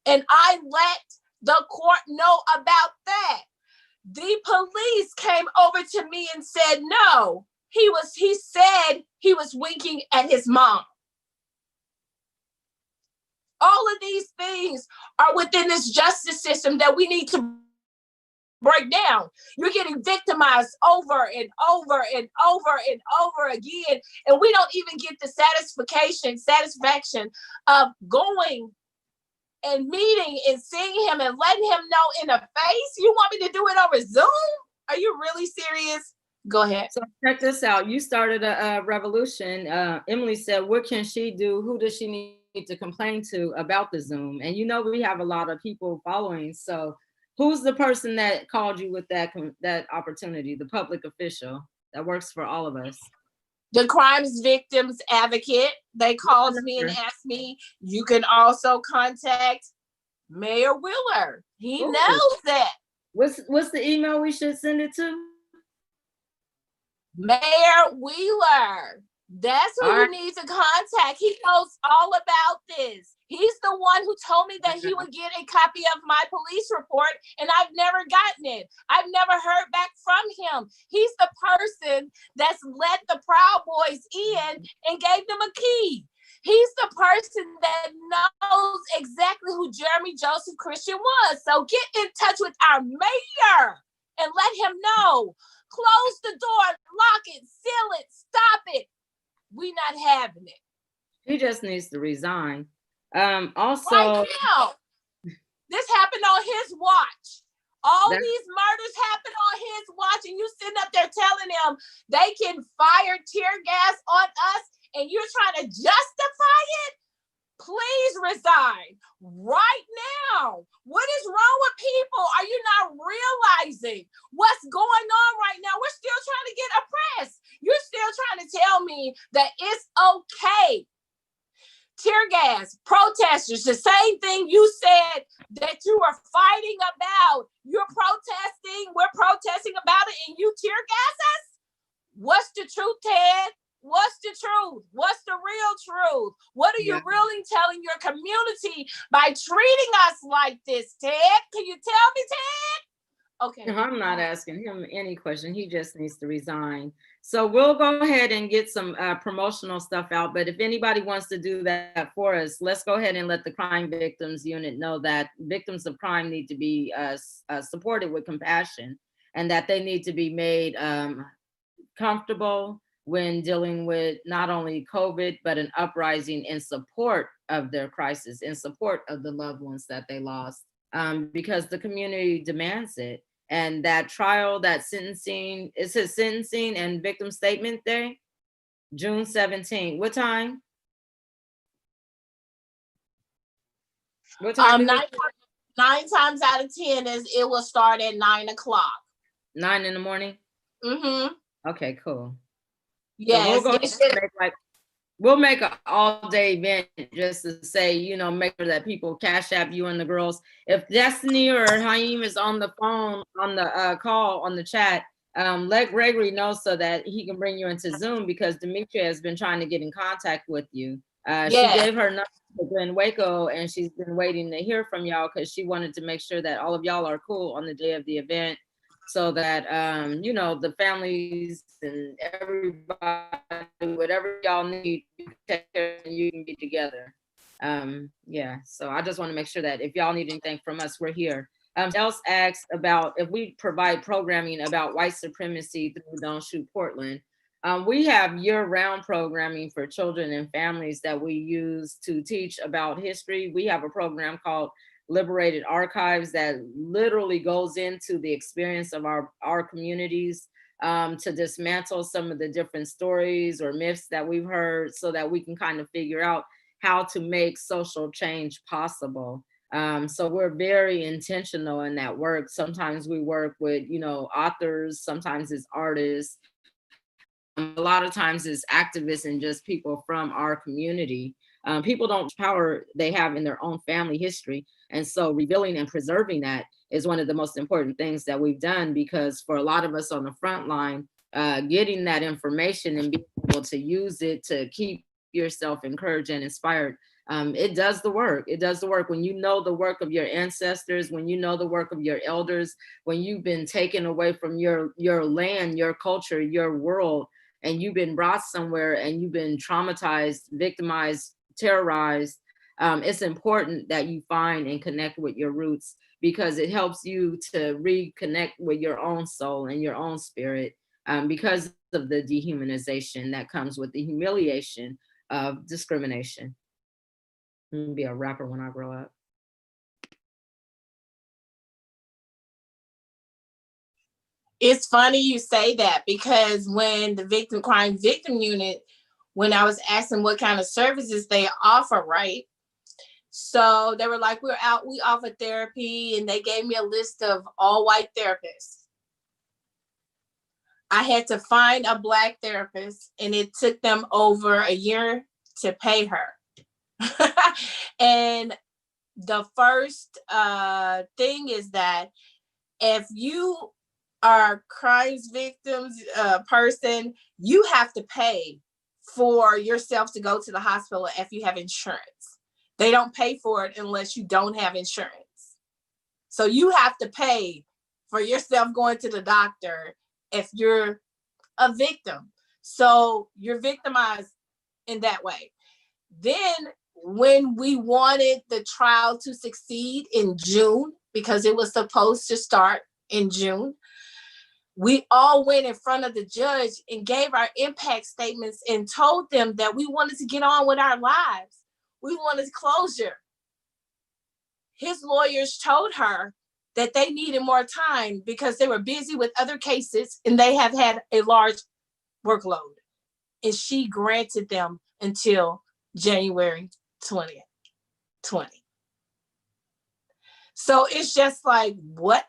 and I let the court know about that, the police came over to me and said, no, he said he was winking at his mom. All of these things are within this justice system that we need to break down. You're getting victimized over and over and over and over again, and we don't even get the satisfaction of going and meeting and seeing him and letting him know in the face. You want me to do it over Zoom? Are you really serious? Go ahead. So check this out. You started a revolution. Emily said, what can she do? Who does she need to complain to about the Zoom? And you know, we have a lot of people following. So who's the person that called you with that opportunity, the public official that works for all of us? The crimes victims advocate. They called me and asked me. You can also contact Mayor Wheeler. He knows that. What's the email we should send it to? Mayor Wheeler. That's who you need to contact. He knows all about this. He's the one who told me that he would get a copy of my police report, and I've never gotten it. I've never heard back from him. He's the person that's let the Proud Boys in and gave them a key. He's the person that knows exactly who Jeremy Joseph Christian was. So get in touch with our mayor and let him know. Close the door, lock it, seal it, stop it. We not having it. He just needs to resign. Also, right now, this happened on his watch. All these murders happened on his watch, and you sitting up there telling them they can fire tear gas on us, and you're trying to justify it? Please resign right now. What is wrong with people? Are you not realizing what's going on right now? We're still trying to get oppressed. You're still trying to tell me that it's okay. Tear gas, protesters, the same thing you said that you were fighting about. You're protesting, we're protesting about it, and you tear gas us? What's the truth, Ted? What's the truth? What's the real truth? What are you really telling your community by treating us like this, Ted? Can you tell me, Ted? Okay. No, I'm not asking him any question. He just needs to resign. So we'll go ahead and get some promotional stuff out. But if anybody wants to do that for us, let's go ahead and let the Crime Victims Unit know that victims of crime need to be supported with compassion, and that they need to be made comfortable when dealing with not only COVID, but an uprising in support of their crisis, in support of the loved ones that they lost, because the community demands it. And that trial, that sentencing, it says sentencing and victim statement day, June 17th. What time? What time? 9 times out of 10 is it will start at 9 o'clock. 9 in the morning? Mm-hmm. Okay, cool. Yes. So we'll make an all-day event just to say, you know, make sure that people cash app you and the girls. If Destiny or Haim is on the phone, on the call, on the chat, let Gregory know so that he can bring you into Zoom, because Demetria has been trying to get in contact with you. She gave her number to Glenn Waco, and she's been waiting to hear from y'all because she wanted to make sure that all of y'all are cool on the day of the event. so that, you know, the families and everybody, whatever y'all need, you can take care and you can be together. Yeah, so I just want to make sure that if y'all need anything from us, we're here. Else asked about if we provide programming about white supremacy through Don't Shoot Portland. We have year-round programming for children and families that we use to teach about history. We have a program called Liberated Archives that literally goes into the experience of our communities, to dismantle some of the different stories or myths that we've heard, so that we can kind of figure out how to make social change possible. So we're very intentional in that work. Sometimes we work with, you know, authors, sometimes it's artists, a lot of times it's activists and just people from our community. People don't power they have in their own family history. And so revealing and preserving that is one of the most important things that we've done, because for a lot of us on the front line, getting that information and being able to use it to keep yourself encouraged and inspired, it does the work. It does the work when you know the work of your ancestors, when you know the work of your elders, when you've been taken away from your land, your culture, your world, and you've been brought somewhere and you've been traumatized, victimized, terrorized. It's important that you find and connect with your roots, because it helps you to reconnect with your own soul and your own spirit, because of the dehumanization that comes with the humiliation of discrimination. I'm gonna be a rapper when I grow up. It's funny you say that, because when the crime victim unit, when I was asking what kind of services they offer, right? So they were like, we offer therapy, and they gave me a list of all white therapists. I had to find a Black therapist, and it took them over a year to pay her. And the first thing is that if you are crimes victims person, you have to pay for yourself to go to the hospital if you have insurance. They don't pay for it unless you don't have insurance. So you have to pay for yourself going to the doctor if you're a victim. So you're victimized in that way. Then when we wanted the trial to succeed in June, because it was supposed to start in June, we all went in front of the judge and gave our impact statements and told them that we wanted to get on with our lives. We wanted closure. His lawyers told her that they needed more time because they were busy with other cases and they have had a large workload. And she granted them until January 20th, 20. So it's just like, what?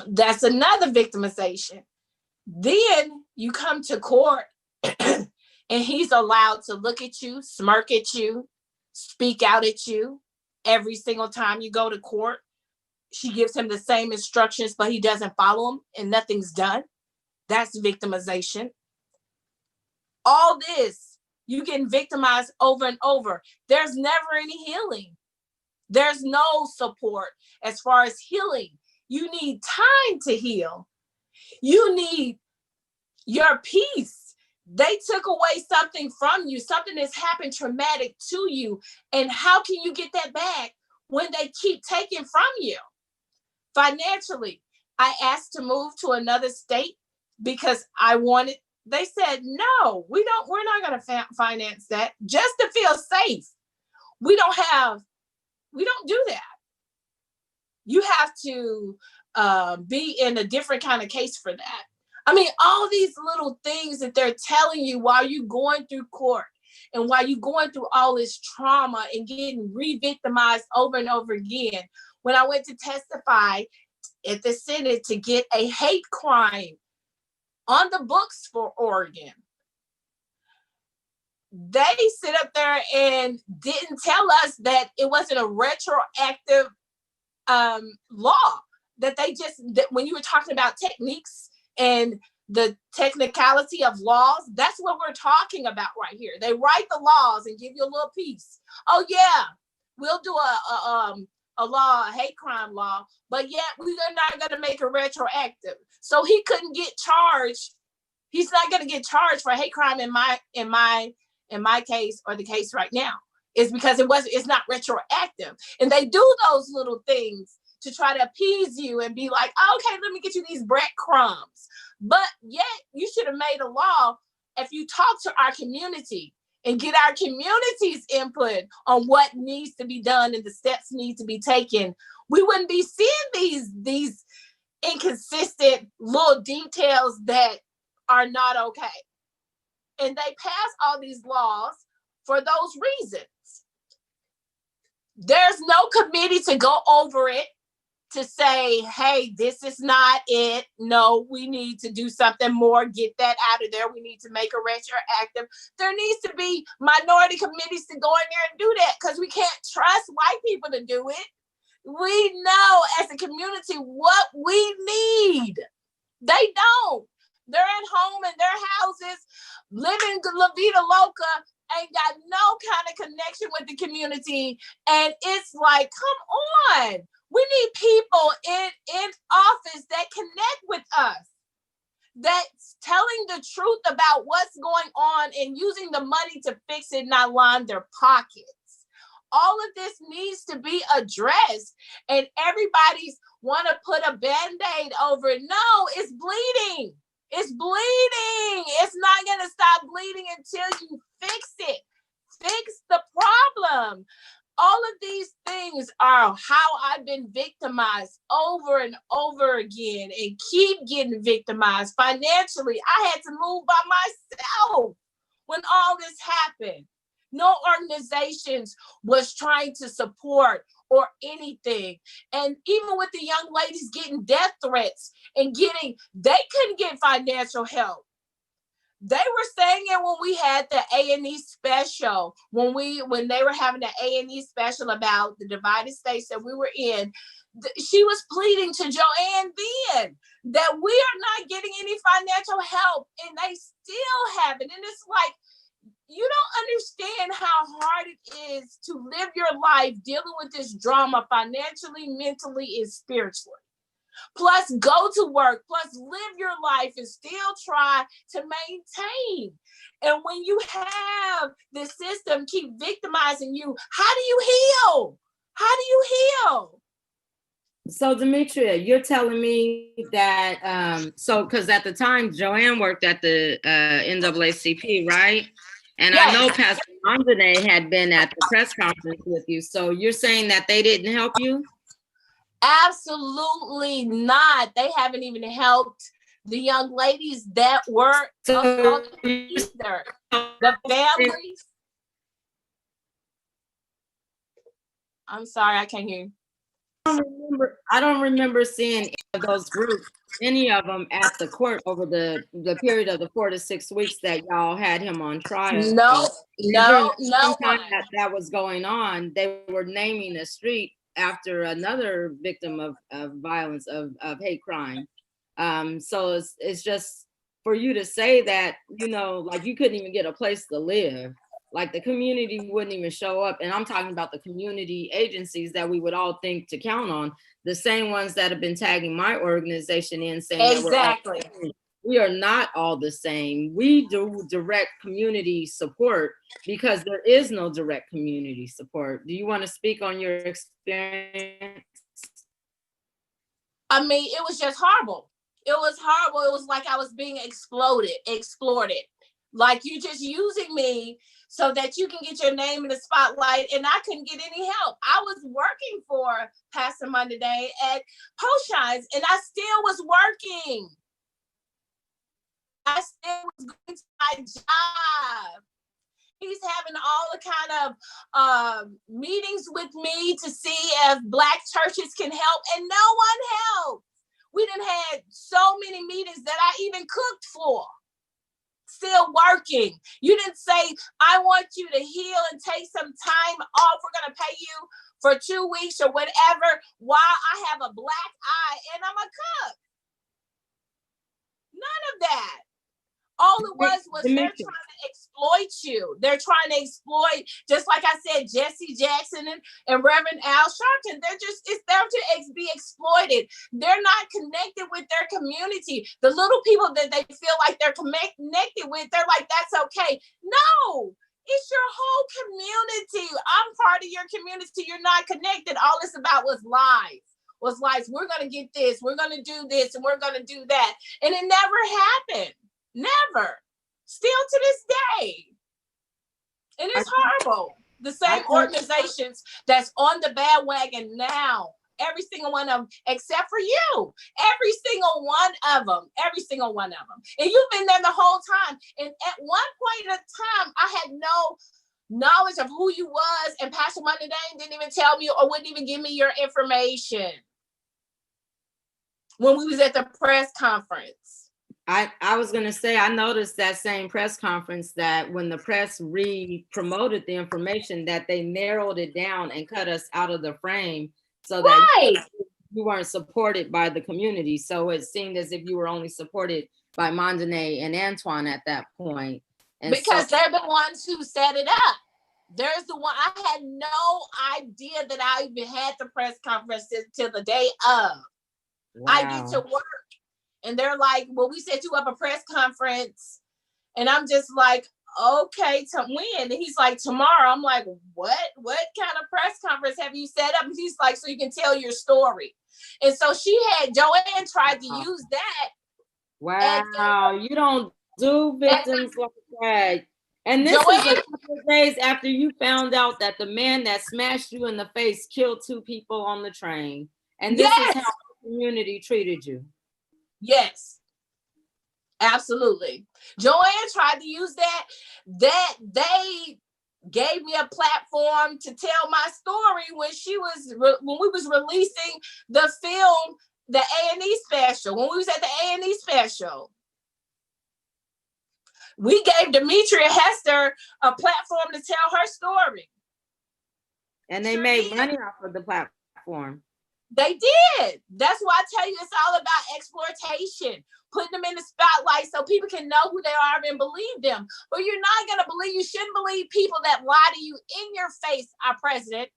That's another victimization. Then you come to court and he's allowed to look at you, smirk at you, speak out at you every single time you go to court. She gives him the same instructions, but he doesn't follow them and nothing's done. That's victimization. All this, you getting victimized over and over. There's never any healing. There's no support as far as healing. You need time to heal. You need your peace. They took away something from you, something that's happened traumatic to you. And how can you get that back when they keep taking from you? Financially, I asked to move to another state because I wanted, they said, no, we're not going to finance that just to feel safe. We don't do that. You have to be in a different kind of case for that. I mean, all these little things that they're telling you while you're going through court and while you're going through all this trauma and getting re-victimized over and over again. When I went to testify at the Senate to get a hate crime on the books for Oregon, they sit up there and didn't tell us that it wasn't a retroactive law, that when you were talking about techniques and the technicality of laws, that's what we're talking about right here. They write the laws and give you a little piece. Oh yeah, we'll do a hate crime law, but yet we are not going to make it retroactive. So he couldn't get charged. He's not going to get charged for hate crime in my case, or the case right now. It's because it's not retroactive. And they do those little things to try to appease you and be like, okay, let me get you these breadcrumbs. But yet you should have made a law. If you talk to our community and get our community's input on what needs to be done and the steps need to be taken, we wouldn't be seeing these inconsistent little details that are not okay. And they pass all these laws for those reasons. There's no committee to go over it to say, hey, this is not it. No, we need to do something more. Get that out of there. We need to make a retroactive. There needs to be minority committees to go in there and do that, because we can't trust white people to do it. We know as a community what we need. They don't. They're at home in their houses, living La Vida Loca, ain't got no kind of connection with the community. And it's like, come on. We need people in office that connect with us, that's telling the truth about what's going on and using the money to fix it, not line their pockets. All of this needs to be addressed, and everybody's want to put a Band-Aid over it. No, it's bleeding. It's bleeding. It's not going to stop bleeding until you fix it. Fix the problem. All of these things are how I've been victimized over and over again, and keep getting victimized financially. I had to move by myself when all this happened. No organizations was trying to support or anything. And even with the young ladies getting death threats and they couldn't get financial help. They were saying it when we had the A&E special, when they were having the A&E special about the divided states that we were in. She was pleading to Joanne then that we are not getting any financial help, and they still haven't. And it's like, you don't understand how hard it is to live your life dealing with this drama financially, mentally, and spiritually. Plus go to work, plus live your life and still try to maintain. And when you have the system keep victimizing you, how do you heal? How do you heal? So Demetria, you're telling me that, because at the time Joanne worked at the NAACP, right? And yes. I know Pastor Anjane had been at the press conference with you. So you're saying that they didn't help you? Absolutely not. They haven't even helped the young ladies that were assaulted either. The families. I'm sorry, I can't hear you. I don't remember seeing any of those groups, any of them at the court over the period of the 4 to 6 weeks that y'all had him on trial. No time that was going on, they were naming a street after another victim of violence, of hate crime. So it's just for you to say that, like you couldn't even get a place to live. Like the community wouldn't even show up. And I'm talking about the community agencies that we would all think to count on, the same ones that have been tagging my organization in saying exactly that we are not all the same. We do direct community support because there is no direct community support. Do you want to speak on your experience? I mean, it was just horrible. It was horrible. It was like I was being exploited. Like you just using me so that you can get your name in the spotlight, and I couldn't get any help. I was working for Pastor Monday at Poshines, and I still was working. I still was going to my job. He's having all the kind of meetings with me to see if Black churches can help, and no one helped. We done had so many meetings that I even cooked for. Still working. You didn't say, I want you to heal and take some time off. We're going to pay you for 2 weeks or whatever while I have a black eye and I'm a cook. None of that. All it was they're trying to exploit exploit you. They're trying to exploit, just like I said, Jesse Jackson and Reverend Al Sharpton. It's there to be exploited. They're not connected with their community. The little people that they feel like they're connected with, they're like, that's okay. No, it's your whole community. I'm part of your community. You're not connected. All it's about was lies. We're going to get this, we're going to do this, and we're going to do that. And it never happened. Never. Still to this day. And it's horrible. The same organizations that's on the bandwagon now, every single one of them, except for you. Every single one of them. Every single one of them. And you've been there the whole time. And at one point in time, I had no knowledge of who you was, and Pastor Monday didn't even tell me or wouldn't even give me your information when we was at the press conference. I was going to say, I noticed that same press conference that when the press promoted the information, that they narrowed it down and cut us out of the frame so that you weren't supported by the community. So it seemed as if you were only supported by Mondane and Antoine at that point. And because they're the ones who set it up. There's the one, I had no idea that I even had the press conference till the day of. Wow. I get to work and they're like, well, we set you up a press conference. And I'm just like, okay, to when? And he's like, tomorrow. I'm like, what kind of press conference have you set up? And he's like, so you can tell your story. And so Joanne tried to use that. Wow, you don't do victims like that. And this is a couple of days after you found out that the man that smashed you in the face killed 2 people on the train. And this is how the community treated you. Yes, absolutely. Joanne tried to use that they gave me a platform to tell my story when we was releasing the film, the A&E special, when we was at the A&E special. We gave Demetria Hester a platform to tell her story. And they made money off of the platform. They did. That's why I tell you it's all about exploitation, putting them in the spotlight so people can know who they are and believe them. But you shouldn't believe people that lie to you in your face, our president,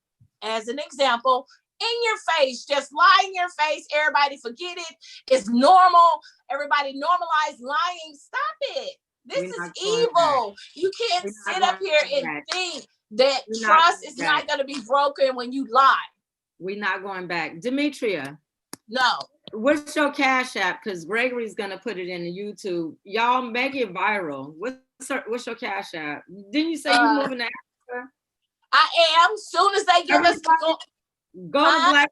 as an example, in your face, just lie in your face. Everybody forget it. It's normal. Everybody normalize lying. Stop it. This is evil. You can't sit up here and think that trust is not going to be broken when you lie. We're not going back. Demetria. No. What's your Cash App? Because Gregory's going to put it in the YouTube. Y'all make it viral. What's your Cash App? Didn't you say you're moving to Africa? I am. Soon as they give us... Go to Black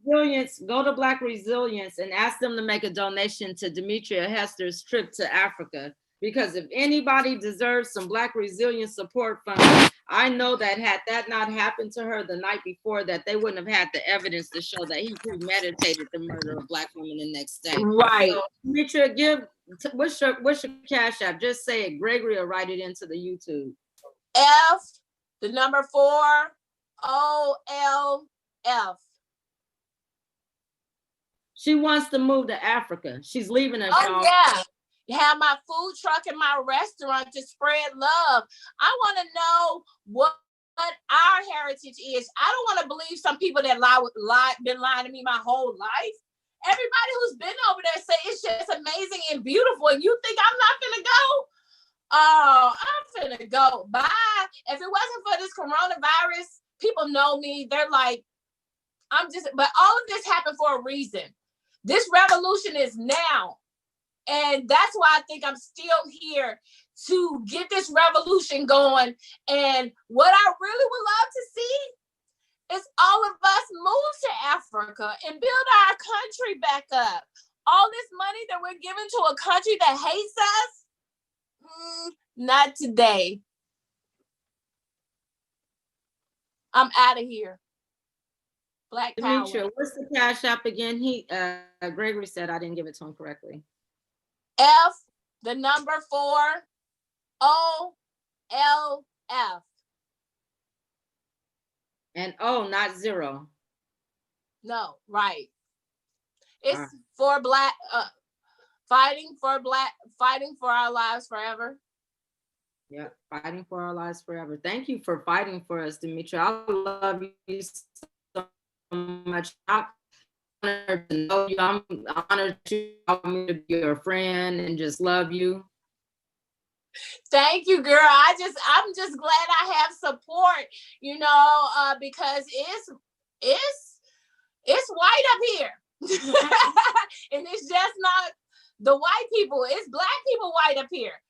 Resilience. Go to Black Resilience and ask them to make a donation to Demetria Hester's trip to Africa. Because if anybody deserves some Black Resilience support funds, I know that had that not happened to her the night before, that they wouldn't have had the evidence to show that he premeditated the murder of Black women the next day. Right. So, Demetria, what's your Cash App? Just say it. Gregory will write it into the YouTube. F4oLF. She wants to move to Africa. She's leaving us. Oh, yeah. Have my food truck and my restaurant to spread love. I want to know what our heritage is. I don't want to believe some people that been lying to me my whole life. Everybody who's been over there say it's just amazing and beautiful. And you think I'm not gonna go? Oh, I'm finna go. Bye. If it wasn't for this coronavirus, people know me. They're like, but all of this happened for a reason. This revolution is now. And that's why I think I'm still here to get this revolution going. And what I really would love to see is all of us move to Africa and build our country back up. All this money that we're giving to a country that hates us, not today. I'm out of here. Black power. Demetria, what's the Cash App again? Gregory said I didn't give it to him correctly. F4oLF. And not 0. No, right. It's for Black, fighting for our lives forever. Yeah, fighting for our lives forever. Thank you for fighting for us, Demetria. I love you so much. I'm honored to know you. I'm honored to allow me to be your friend and just love you. Thank you, girl. I'm just glad I have support, you know, because it's white up here. And it's just not the white people, it's Black people white up here.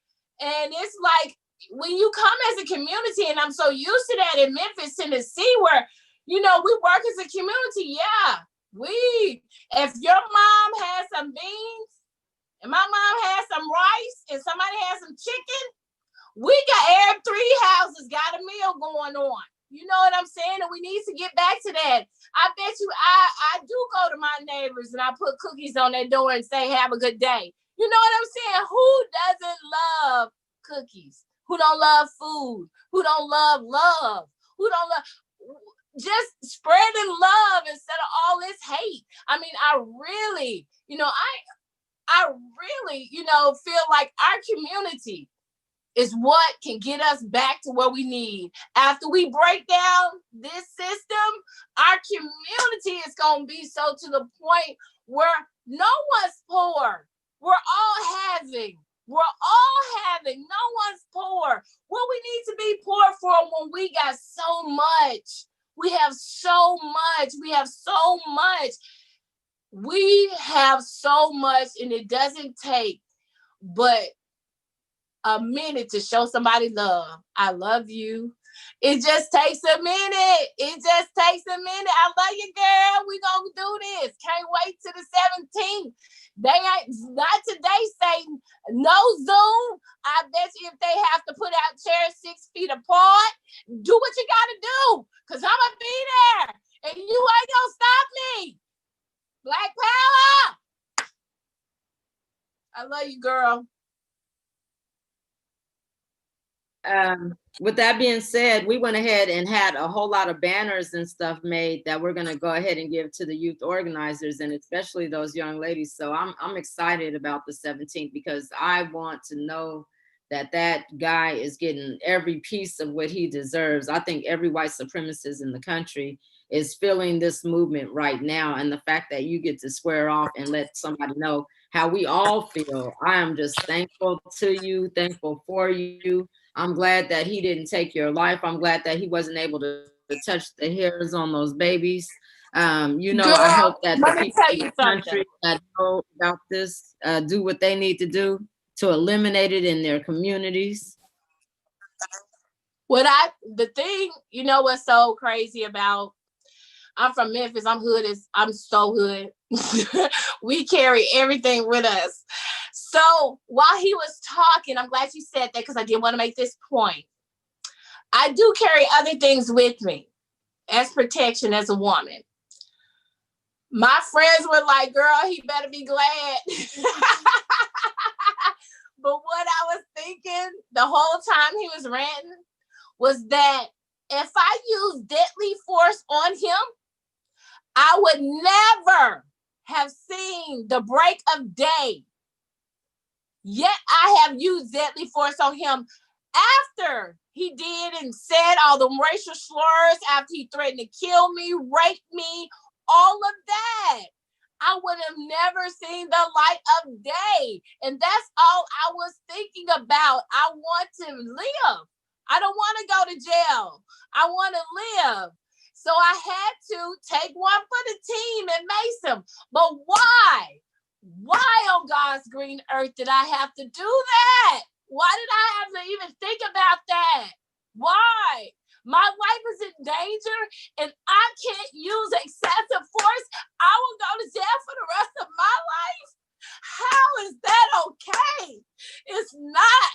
And it's like when you come as a community, and I'm so used to that in Memphis, Tennessee, where, you know, we work as a community. Yeah, if your mom has some beans and my mom has some rice and somebody has some chicken, we got every 3 houses got a meal going on. You know what I'm saying? And we need to get back to that. I bet you I do go to my neighbors and I put cookies on their door and say, have a good day. You know what I'm saying? Who doesn't love cookies? Who don't love food? Who don't love love? Who don't love just spreading love instead of all this hate? I mean, I really, you know, I really, you know, feel like our community is what can get us back to where we need. After we break down this system, our community is going to be so to the point where no one's poor. We're all having. We're all having. No one's poor. What we need to be poor for when we got so much. We have so much. We have so much. We have so much, and it doesn't take but a minute to show somebody love. I love you. It just takes a minute. It just takes a minute. I love you, girl. We gonna do this. Can't wait till the 17th. They ain't not today, Satan. No Zoom. I bet you if they have to put out chairs 6 feet apart, do what you gotta do. Cause I'm gonna be there. And you ain't gonna stop me. Black power. I love you, girl. With that being said, we went ahead and had a whole lot of banners and stuff made that we're going to go ahead and give to the youth organizers and especially those young ladies. So I'm excited about the 17th because I want to know that that guy is getting every piece of what he deserves. I think every white supremacist in the country is feeling this movement right now. And the fact that you get to square off and let somebody know how we all feel. I am just thankful to you, thankful for you. I'm glad that he didn't take your life. I'm glad that he wasn't able to touch the hairs on those babies. You know, girl, I hope that the people in the country that know about this do what they need to do to eliminate it in their communities. The thing, you know what's so crazy about, I'm from Memphis, I'm so hood. We carry everything with us. So while he was talking, I'm glad you said that because I did want to make this point. I do carry other things with me as protection as a woman. My friends were like, girl, he better be glad. But what I was thinking the whole time he was ranting was that if I use deadly force on him, I would never have seen the break of day. Yet I have used deadly force on him after he did and said all the racial slurs, after he threatened to kill me, rape me, all of that. I would have never seen the light of day. And that's all I was thinking about. I want to live. I don't want to go to jail. I want to live. So I had to take one for the team and mace him. But why? Why on God's green earth did I have to do that? Why did I have to even think about that? Why? My life is in danger and I can't use excessive force. I will go to jail for the rest of my life. How is that okay? It's not.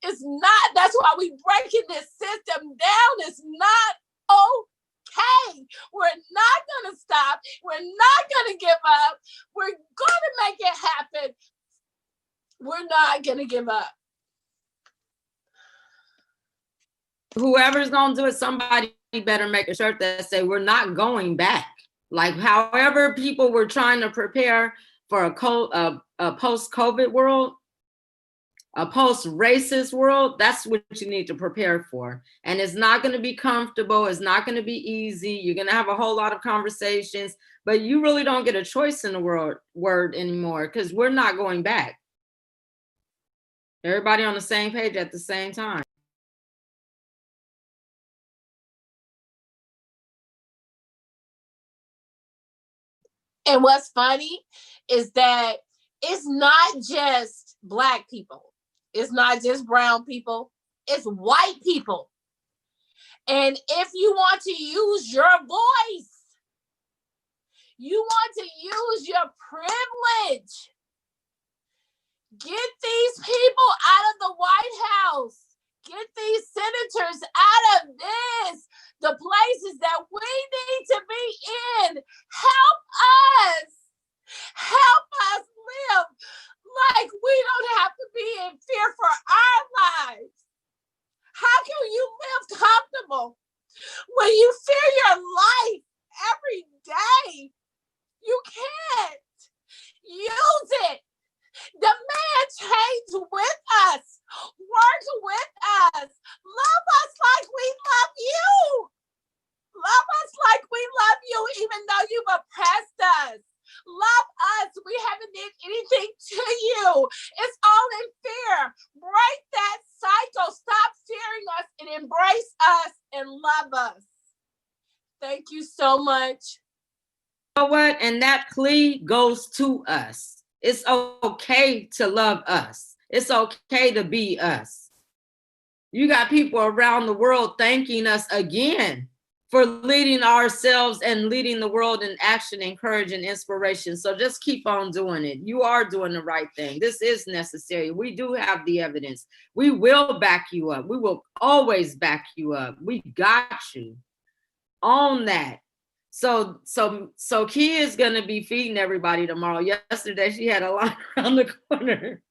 It's not. That's why we breaking this system down. It's not okay. We're not going to stop. We're not going to give up. We're going to make it happen. We're not going to give up. Whoever's going to do it, somebody better make a shirt that say, we're not going back. Like however people were trying to prepare for a post-COVID world, A post-racist world, that's what you need to prepare for. And it's not going to be comfortable. It's not going to be easy. You're going to have a whole lot of conversations, but you really don't get a choice in the word anymore, because we're not going back. Everybody on the same page at the same time. And what's funny is that it's not just Black people. It's not just brown people. It's white people. And if you want to use your voice, you want to use your privilege, get these people out of the White House. Get these senators out of this, the places that we need to be in. Help us. Help us live like we don't have to be in fear for our lives. How can you live comfortable when you fear your life every day? You can't. Use it. Demand change with us. Work with us. Love us like we love you. Love us like we love you, even though you've oppressed us. Love us. We haven't did anything to you. It's all in fear. Break that cycle. Stop fearing us and embrace us and love us. Thank you so much. You know what? And that plea goes to us. It's okay to love us. It's okay to be us. You got people around the world thanking us again for leading ourselves and leading the world in action, and courage and inspiration. So just keep on doing it. You are doing the right thing. This is necessary. We do have the evidence. We will back you up. We will always back you up. We got you. Own that. So Key is gonna be feeding everybody tomorrow. Yesterday she had a line around the corner.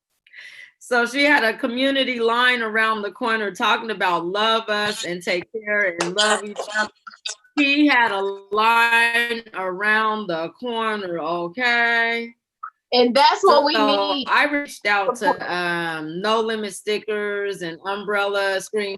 So she had a community line around the corner talking about love us and take care and love each other. He had a line around the corner, okay? And that's what we need. I reached out to No Limit stickers and umbrella screen.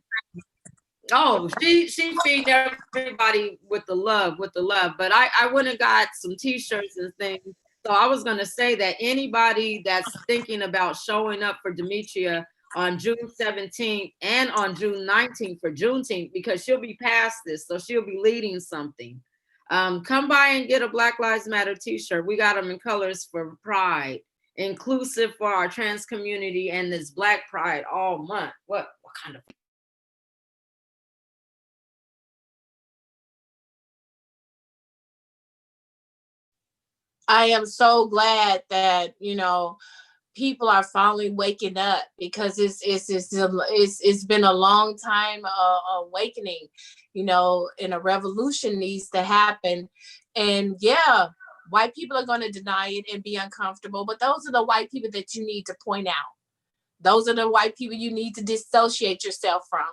Oh, she feed everybody with the love. But I went and got some t-shirts and things. So I was gonna say that anybody that's thinking about showing up for Demetria on June 17th and on June 19th for Juneteenth, because she'll be past this, so she'll be leading something. Come by and get a Black Lives Matter t-shirt. We got them in colors for Pride, inclusive for our trans community, and this Black Pride all month. What kind of I am so glad that, you know, people are finally waking up, because it's been a long time awakening, you know, and a revolution needs to happen. And yeah, white people are going to deny it and be uncomfortable, but those are the white people that you need to point out. Those are the white people you need to dissociate yourself from.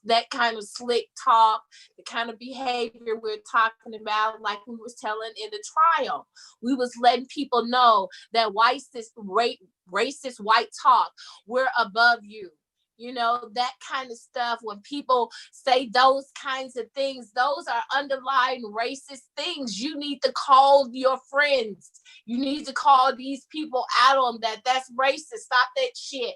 That kind of slick talk, the kind of behavior we're talking about, like we was telling in the trial. We was letting people know that racist white talk, we're above you. You know, that kind of stuff. When people say those kinds of things, those are underlying racist things. You need to call your friends. You need to call these people out on that. That's racist. Stop that shit.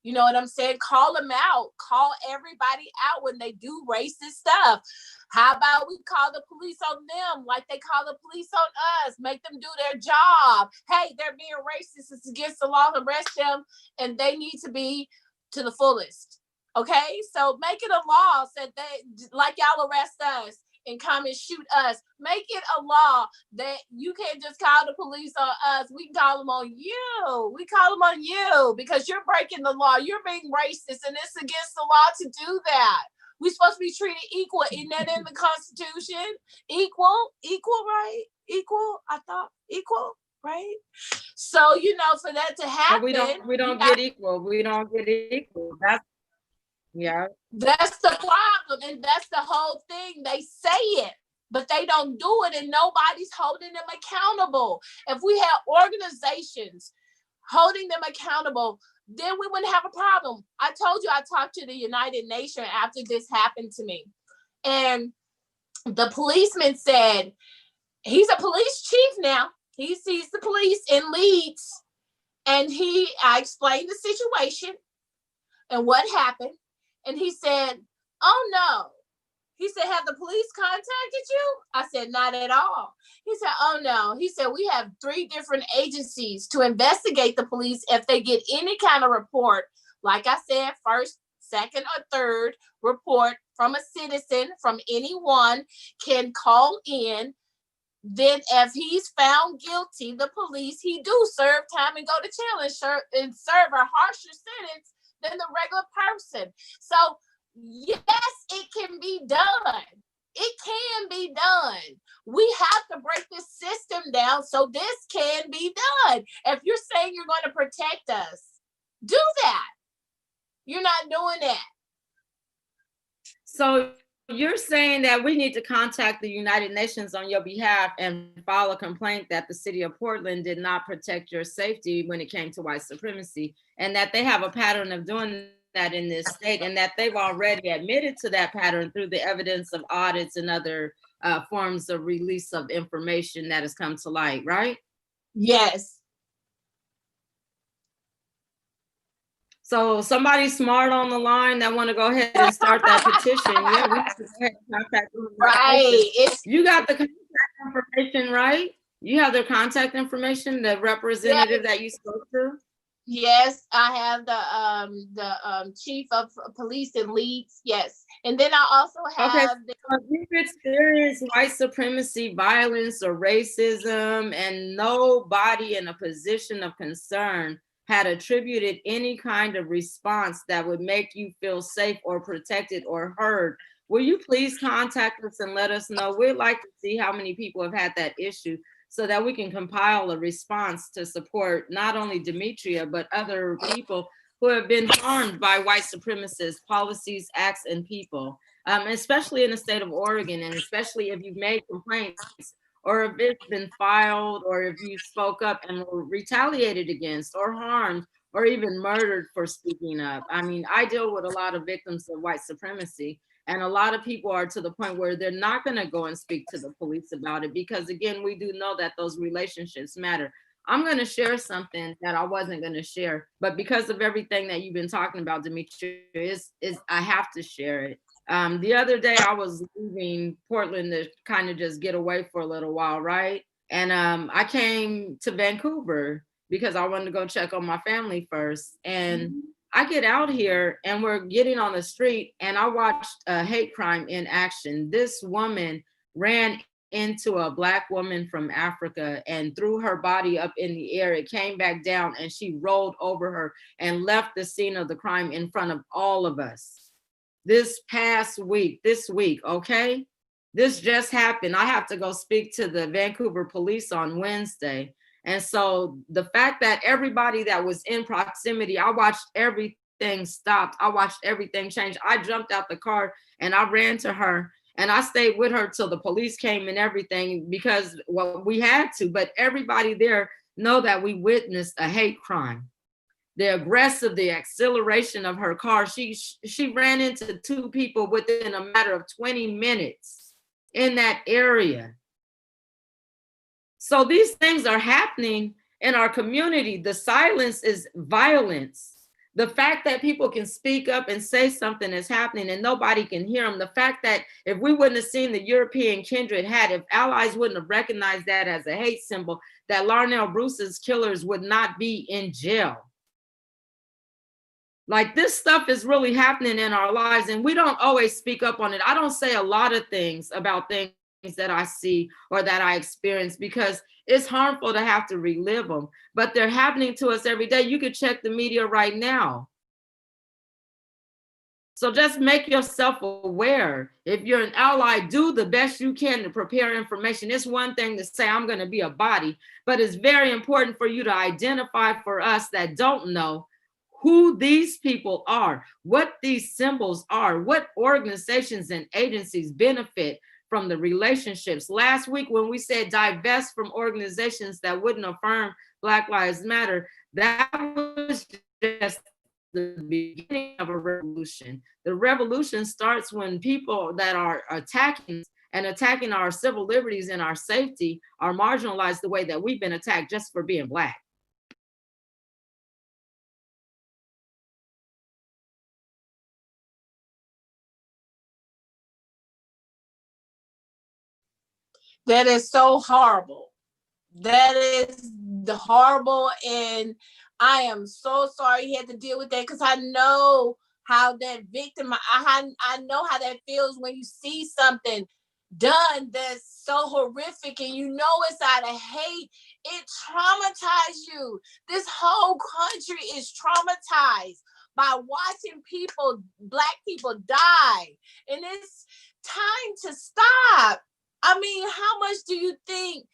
You know what I'm saying? Call them out. Call everybody out when they do racist stuff. How about we call the police on them like they call the police on us? Make them do their job. Hey, they're being racist. It's against the law. Arrest them, and they need to be to the fullest. Okay, so make it a law that they, like y'all arrest us and come and shoot us. Make it a law that you can't just call the police on us. We can call them on you. We call them on you because you're breaking the law. You're being racist, and it's against the law to do that. We're supposed to be treated equal. Isn't that in the Constitution? Equal, right? Equal. I thought equal. Right. So, you know, for that to happen, we don't get equal. We don't get equal. That's the problem. And that's the whole thing. They say it, but they don't do it, and nobody's holding them accountable. If we had organizations holding them accountable, then we wouldn't have a problem. I told you I talked to the United Nations after this happened to me. And the policeman said, he's a police chief now. He sees the police in Leeds. And I explained the situation and what happened. And he said, oh no. He said, have the police contacted you? I said, not at all. He said, oh no. He said, we have 3 different agencies to investigate the police if they get any kind of report. Like I said, first, second, or third report from a citizen, from anyone, can call in. Then if he's found guilty, the police, he do serve time and go to jail and serve a harsher sentence than the regular person. So yes, it can be done. It can be done. We have to break this system down so this can be done. If you're saying you're going to protect us, do that. You're not doing that. So you're saying that we need to contact the United Nations on your behalf and file a complaint that the city of Portland did not protect your safety when it came to white supremacy, and that they have a pattern of doing that in this state, and that they've already admitted to that pattern through the evidence of audits and other forms of release of information that has come to light, right? Yes. So somebody smart on the line that want to go ahead and start that petition, yeah, we should go ahead and contact them. Right. You got the contact information, right? You have their contact information, the representative that you spoke to? Yes, I have the chief of police in Leeds. Yes, and then I also have. Okay, so if you've experienced white supremacy, violence, or racism, and nobody in a position of concern had attributed any kind of response that would make you feel safe or protected or heard, will you please contact us and let us know? We'd like to see how many people have had that issue, so that we can compile a response to support not only Demetria, but other people who have been harmed by white supremacist policies, acts, and people, especially in the state of Oregon, and especially if you've made complaints, or if it's been filed, or if you spoke up and were retaliated against, or harmed, or even murdered for speaking up. I mean, I deal with a lot of victims of white supremacy, and a lot of people are to the point where they're not going to go and speak to the police about it, because again, we do know that those relationships matter. I'm going to share something that I wasn't going to share, but because of everything that you've been talking about, Demetria, I have to share it. The other day I was leaving Portland to kind of just get away for a little while, right? And I came to Vancouver because I wanted to go check on my family first. And I get out here and we're getting on the street, and I watched a hate crime in action. This woman ran into a Black woman from Africa and threw her body up in the air. It came back down and she rolled over her and left the scene of the crime in front of all of us. This week, okay? This just happened. I have to go speak to the Vancouver police on Wednesday. And so the fact that everybody that was in proximity, I watched everything stopped. I watched everything change. I jumped out the car and I ran to her, and I stayed with her till the police came and everything, because, well, we had to, but everybody there know that we witnessed a hate crime. The acceleration of her car, she ran into 2 people within a matter of 20 minutes in that area. So these things are happening in our community. The silence is violence. The fact that people can speak up and say something is happening and nobody can hear them. The fact that if we wouldn't have seen the European kindred hat, if allies wouldn't have recognized that as a hate symbol, that Larnell Bruce's killers would not be in jail. Like, this stuff is really happening in our lives, and we don't always speak up on it. I don't say a lot of things about things that I see or that I experience, because it's harmful to have to relive them, but they're happening to us every day. You could check the media right now. So just make yourself aware. If you're an ally, do the best you can to prepare information. It's one thing to say, I'm going to be a body, but it's very important for you to identify, for us that don't know, who these people are, what these symbols are, what organizations and agencies benefit from the relationships. Last week, when we said divest from organizations that wouldn't affirm Black Lives Matter, that was just the beginning of a revolution. The revolution starts when people that are attacking our civil liberties and our safety are marginalized the way that we've been attacked just for being Black. That is so horrible. That is horrible, and I am so sorry you had to deal with that, because I know how that victim, I know how that feels when you see something done that's so horrific and you know it's out of hate. It traumatized you. This whole country is traumatized by watching people, Black people, die, and it's time to stop. I mean, how much do you think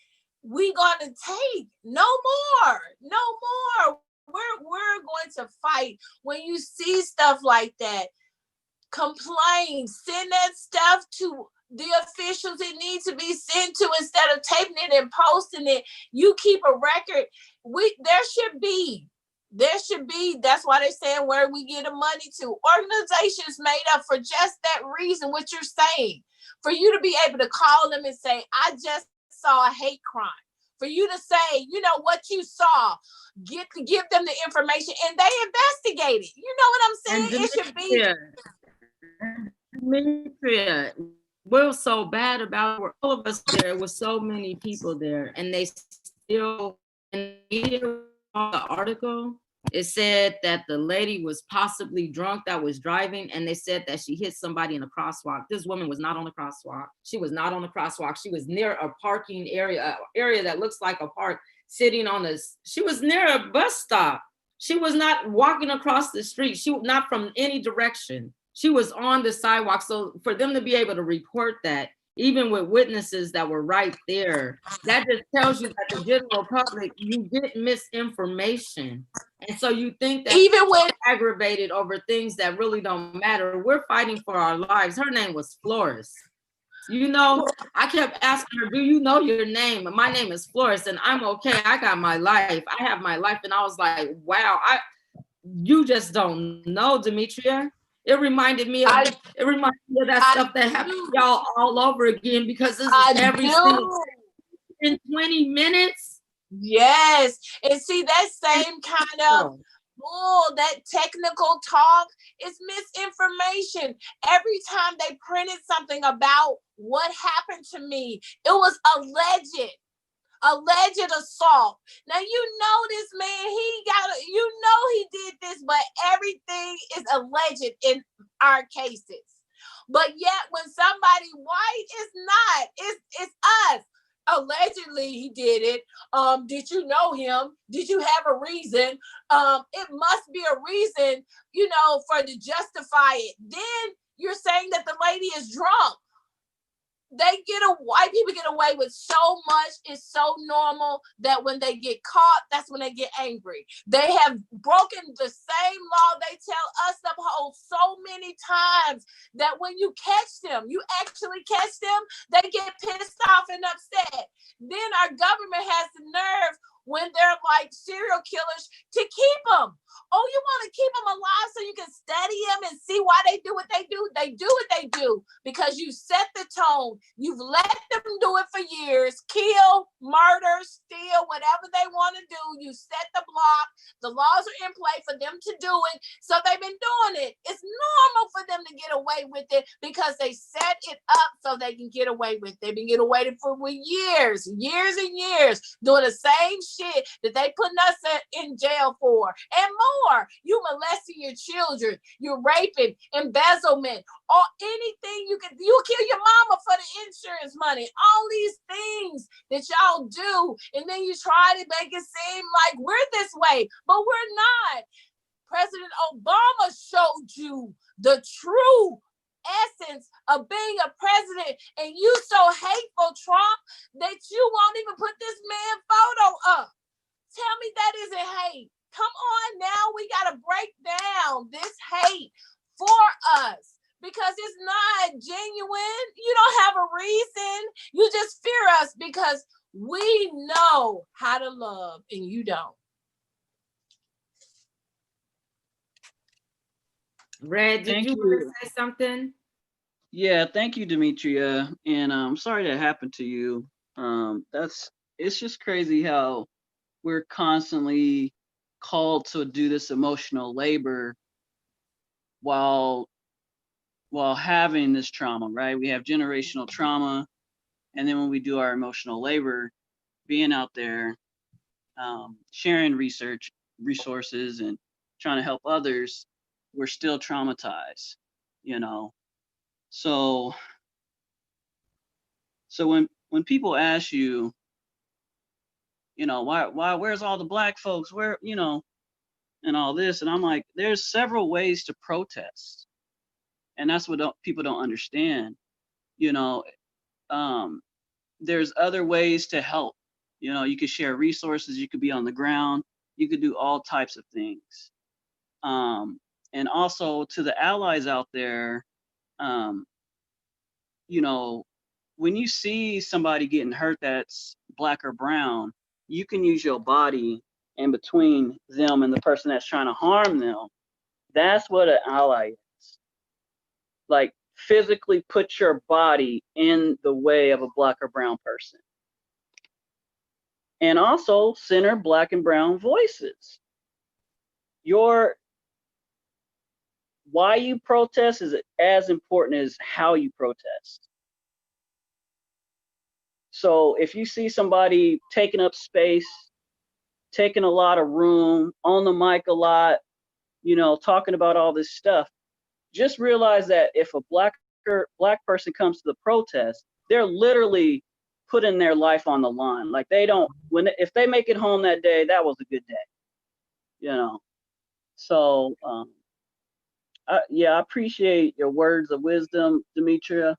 we gonna take? No more. We're going to fight. When you see stuff like that, complain, send that stuff to the officials it needs to be sent to, instead of taping it and posting it. You keep a record. There should be. That's why they're saying where we get the money to. Organizations made up for just that reason, what you're saying. For you to be able to call them and say, I just saw a hate crime. For you to say, you know, what you saw, give them the information, and they investigate it. You know what I'm saying? It should be. Demetria, we're so bad about it. All of us there was so many people there, and they still, in the article, it said that the lady was possibly drunk that was driving, and they said that she hit somebody in a crosswalk. This woman was not on the crosswalk. She was not on the crosswalk. She was near a parking area that looks like a park, sitting on this. She was near a bus stop. She was not walking across the street. She was not from any direction. She was on the sidewalk. So for them to be able to report that, even with witnesses that were right there, that just tells you that the general public, you get misinformation. And so you think that even when aggravated over things that really don't matter. We're fighting for our lives. Her name was Flores. You know, I kept asking her, do you know your name? My name is Flores, and I'm okay. I got my life. I have my life. And I was like, wow, you just don't know, Demetria. It reminded me of that stuff that happened to y'all all over again, because this is every single in 20 minutes. Yes. And see, that same kind of bull, that technical talk is misinformation. Every time they printed something about what happened to me, it was alleged assault. Now, you know, this man, he did this, but everything is alleged in our cases. But yet when somebody white, it's not, it's us. Allegedly he did it. Did you know him? Did you have a reason? It must be a reason, you know, for to justify it. Then you're saying that the lady is drunk. White people get away with so much. It's so normal that when they get caught, that's when they get angry. They have broken the same law they tell us to uphold so many times that when you actually catch them, they get pissed off and upset. Then our government has the nerve, when they're like serial killers, to keep them. Oh, you want to keep them alive so you can study them and see why they do what they do? They do what they do because you set the tone. You've let them do it for years. Kill, murder, steal, whatever they want to do. You set the block. The laws are in play for them to do it. So they've been doing it. It's normal for them to get away with it because they set it up so they can get away with it. They've been getting away with it for years and years, doing the same shit that they putting us in jail for and more. You molesting your children, you're raping, embezzlement, or anything you kill your mama for the insurance money. All these things that y'all do, and then you try to make it seem like we're this way, but we're not. President Obama showed you the true essence of being a president, and you so hateful, Trump, that you won't even put this man photo up. Tell me that isn't hate. Come on now, we gotta break down this hate for us because it's not genuine. You don't have a reason. You just fear us because we know how to love and you don't. Red, did Thank you want you. to say something? Yeah, thank you, Demetria. And I'm sorry that happened to you. It's just crazy how we're constantly called to do this emotional labor while having this trauma, right? We have generational trauma, and then when we do our emotional labor, being out there, sharing resources, and trying to help others, we're still traumatized, you know. So when people ask you, why where's all the black folks? Where, and all this, and I'm like, there's several ways to protest, and that's what people don't understand. You know, um, there's other ways to help. You could share resources, you could be on the ground, you could do all types of things. And also to the allies out there, um, you know, when you see somebody getting hurt that's black or brown, you can use your body in between them and the person that's trying to harm them. That's what an ally is. Like, physically put your body in the way of a black or brown person. And also center black and brown voices. Why you protest is as important as how you protest. So if you see somebody taking up space, taking a lot of room, on the mic a lot, talking about all this stuff, just realize that if a black person comes to the protest, they're literally putting their life on the line. Like, if they make it home that day, that was a good day, So I appreciate your words of wisdom, Demetria.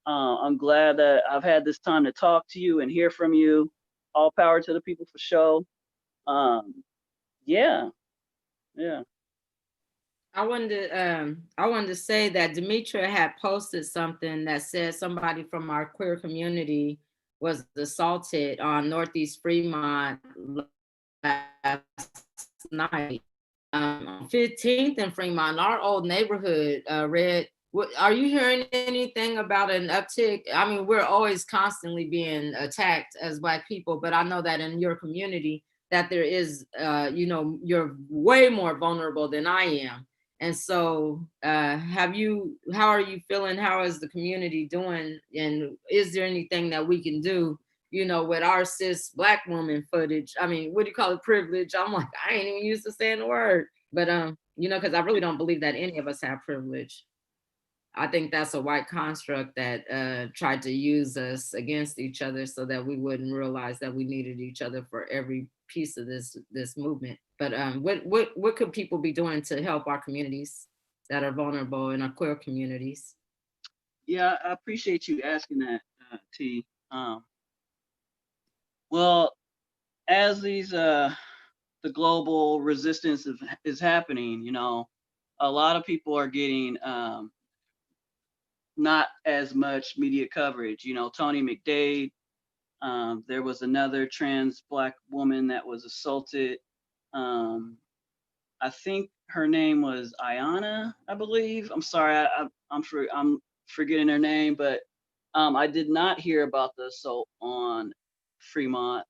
I'm glad that I've had this time to talk to you and hear from you. All power to the people for show. Yeah. I wanted to say that Demetria had posted something that said somebody from our queer community was assaulted on Northeast Fremont last night. 15th in Fremont, our old neighborhood. Red, are you hearing anything about an uptick? I mean, we're always constantly being attacked as Black people, but I know that in your community that there is, you're way more vulnerable than I am. And so how are you feeling? How is the community doing? And is there anything that we can do, with our cis Black woman footage? I mean, what do you call it? Privilege. I'm like, I ain't even used to saying the word, but because I really don't believe that any of us have privilege. I think that's a white construct that tried to use us against each other so that we wouldn't realize that we needed each other for every piece of this movement. But what could people be doing to help our communities that are vulnerable in our queer communities? Yeah, I appreciate you asking that, T. Well, as the global resistance is happening, a lot of people are getting not as much media coverage. Tony McDade, there was another trans Black woman that was assaulted. I think her name was Ayana, I believe. I'm sorry, I'm forgetting her name, but I did not hear about the assault on Fremont.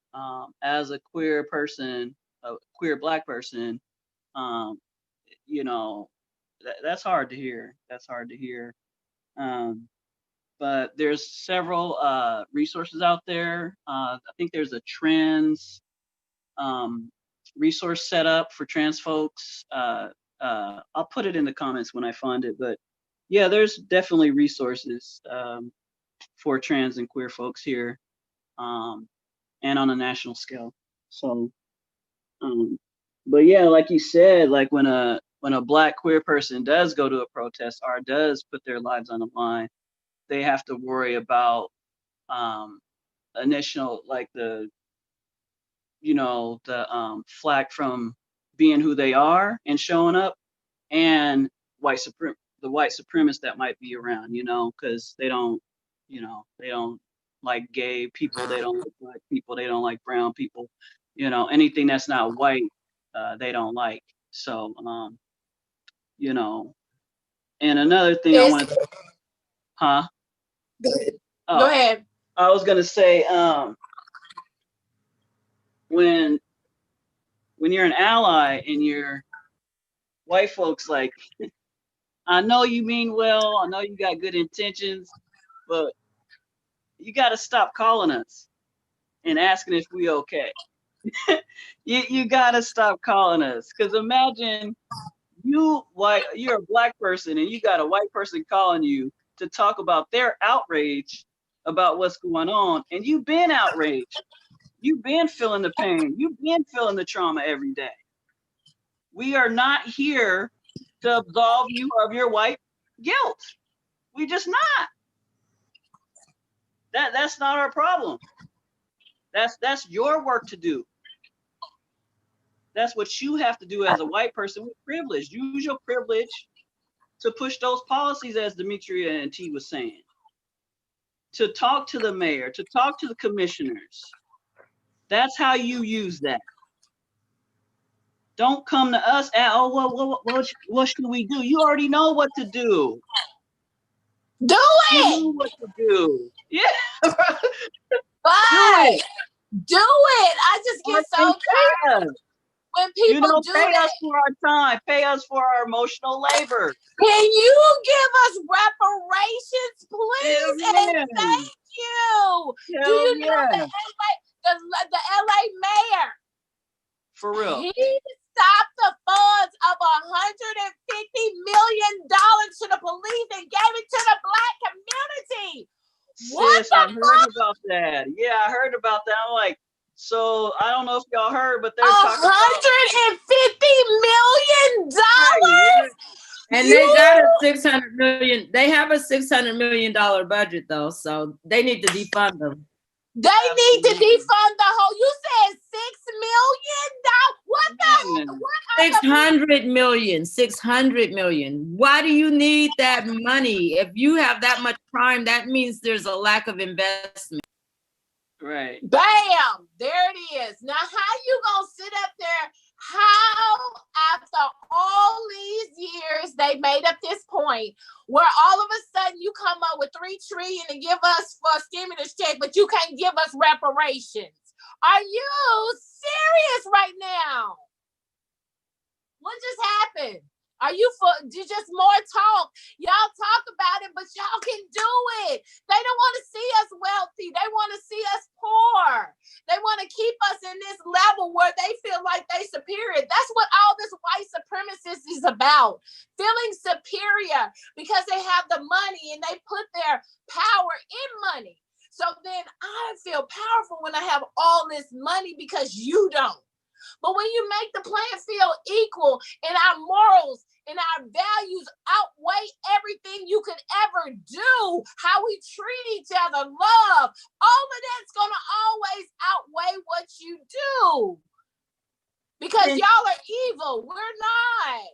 As a queer person, a queer Black person, um, that's hard to hear. That's hard to hear. But there's several resources out there. I think there's a trans resource set up for trans folks. I'll put it in the comments when I find it, but yeah, there's definitely resources for trans and queer folks here, and on a national scale. So, but yeah, like you said, like when a Black queer person does go to a protest or does put their lives on the line, they have to worry about initial, like the flack from being who they are and showing up, and the white supremacists that might be around, because they don't like gay people, they don't like Black people, they don't like brown people, anything that's not white, they don't like. So you know. And another thing I It's- want to, huh? Go ahead. I was gonna say, when you're an ally and your white folks like, I know you mean well, I know you got good intentions, but you got to stop calling us and asking if we okay. You got to stop calling us, because imagine you're a black person and you got a white person calling you to talk about their outrage about what's going on, and you've been outraged. You've been feeling the pain. You've been feeling the trauma every day. We are not here to absolve you of your white guilt. We just not. That's not our problem. That's your work to do. That's what you have to do as a white person with privilege. Use your privilege to push those policies, as Demetria and T was saying. To talk to the mayor, to talk to the commissioners. That's how you use that. Don't come to us at, oh, what should we do? You already know what to do. Do You it. know what to do. Yeah. But do it. I just get so tired when people do pay that. us for our time. Pay us for our emotional labor. Can you give us reparations, please? Yeah. And thank you. Hell Do you know yeah. the LA mayor? For real. He stopped the funds of $150 million to the police and gave it to the Black community. What Sis, I heard about that. Yeah, I heard about that. I'm like, so I don't know if y'all heard, but they're talking about $150 million. And they got a 600 million. They have a $600 million budget though, so they need to defund them. They need to defund the whole. You said $6 million. What the heck? 600 million. 600 million. Why do you need that money? If you have that much crime, that means there's a lack of investment. Right. Bam! There it is. Now, how you gonna sit up there? How, after all these years, they made up this point where all of a sudden you come up with $3 trillion and give us for a stimulus check, but you can't give us reparations? Are you serious right now? What just happened? Are you just more talk? Y'all talk about it, but y'all can do it. They don't want to see us wealthy. They want to see us poor. They want to keep us in this level where they feel like they superior. That's what all this white supremacist is about. Feeling superior because they have the money and they put their power in money. So then I feel powerful when I have all this money because you don't. But when you make the playing field equal and our morals and our values outweigh everything you could ever do, how we treat each other, love, all of that's going to always outweigh what you do. Because y'all are evil. We're not.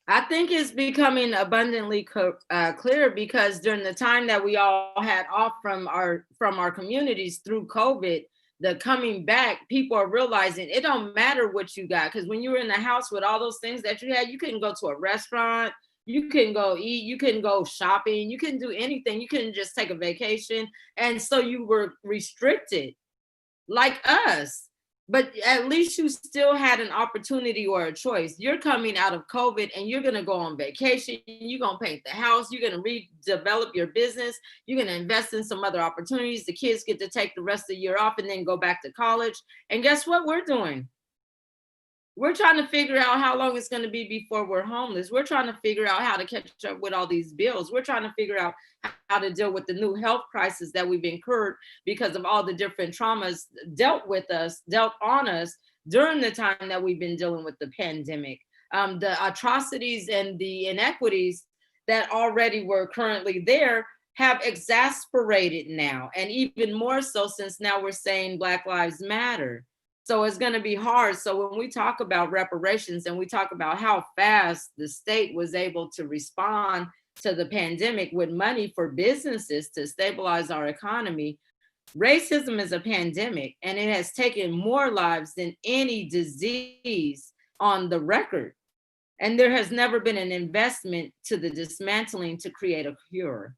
I think it's becoming abundantly clear because during the time that we all had off from our communities through COVID, the coming back, people are realizing it don't matter what you got. Because when you were in the house with all those things that you had, you couldn't go to a restaurant, you couldn't go eat, you couldn't go shopping, you couldn't do anything. You couldn't just take a vacation. And so you were restricted like us. But at least you still had an opportunity or a choice. You're coming out of COVID and you're going to go on vacation. You're going to paint the house. You're going to redevelop your business. You're going to invest in some other opportunities. The kids get to take the rest of the year off and then go back to college. And guess what we're doing? We're trying to figure out how long it's going to be before we're homeless. We're trying to figure out how to catch up with all these bills. We're trying to figure out how to deal with the new health crisis that we've incurred because of all the different traumas dealt on us during the time that we've been dealing with the pandemic. The atrocities and the inequities that already were currently there have exasperated now, and even more so since now we're saying Black Lives Matter. So it's going to be hard. So when we talk about reparations and we talk about how fast the state was able to respond to the pandemic with money for businesses to stabilize our economy, racism is a pandemic and it has taken more lives than any disease on the record. And there has never been an investment to the dismantling to create a cure.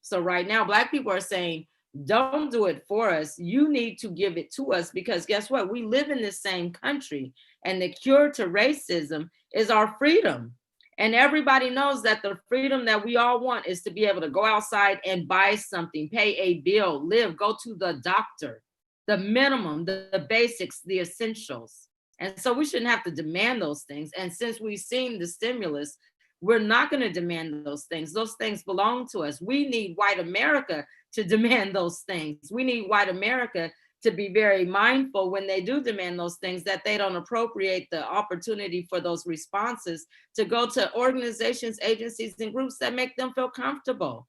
So right now, Black people are saying, don't do it for us. You need to give it to us, because guess what? We live in the same country, and the cure to racism is our freedom. And everybody knows that the freedom that we all want is to be able to go outside and buy something, pay a bill, live, go to the doctor, the minimum, the basics, the essentials. And so we shouldn't have to demand those things. And since we've seen the stimulus, we're not going to demand those things. Those things belong to us. We need white America to demand those things. We need white America to be very mindful when they do demand those things, that they don't appropriate the opportunity for those responses to go to organizations, agencies, and groups that make them feel comfortable.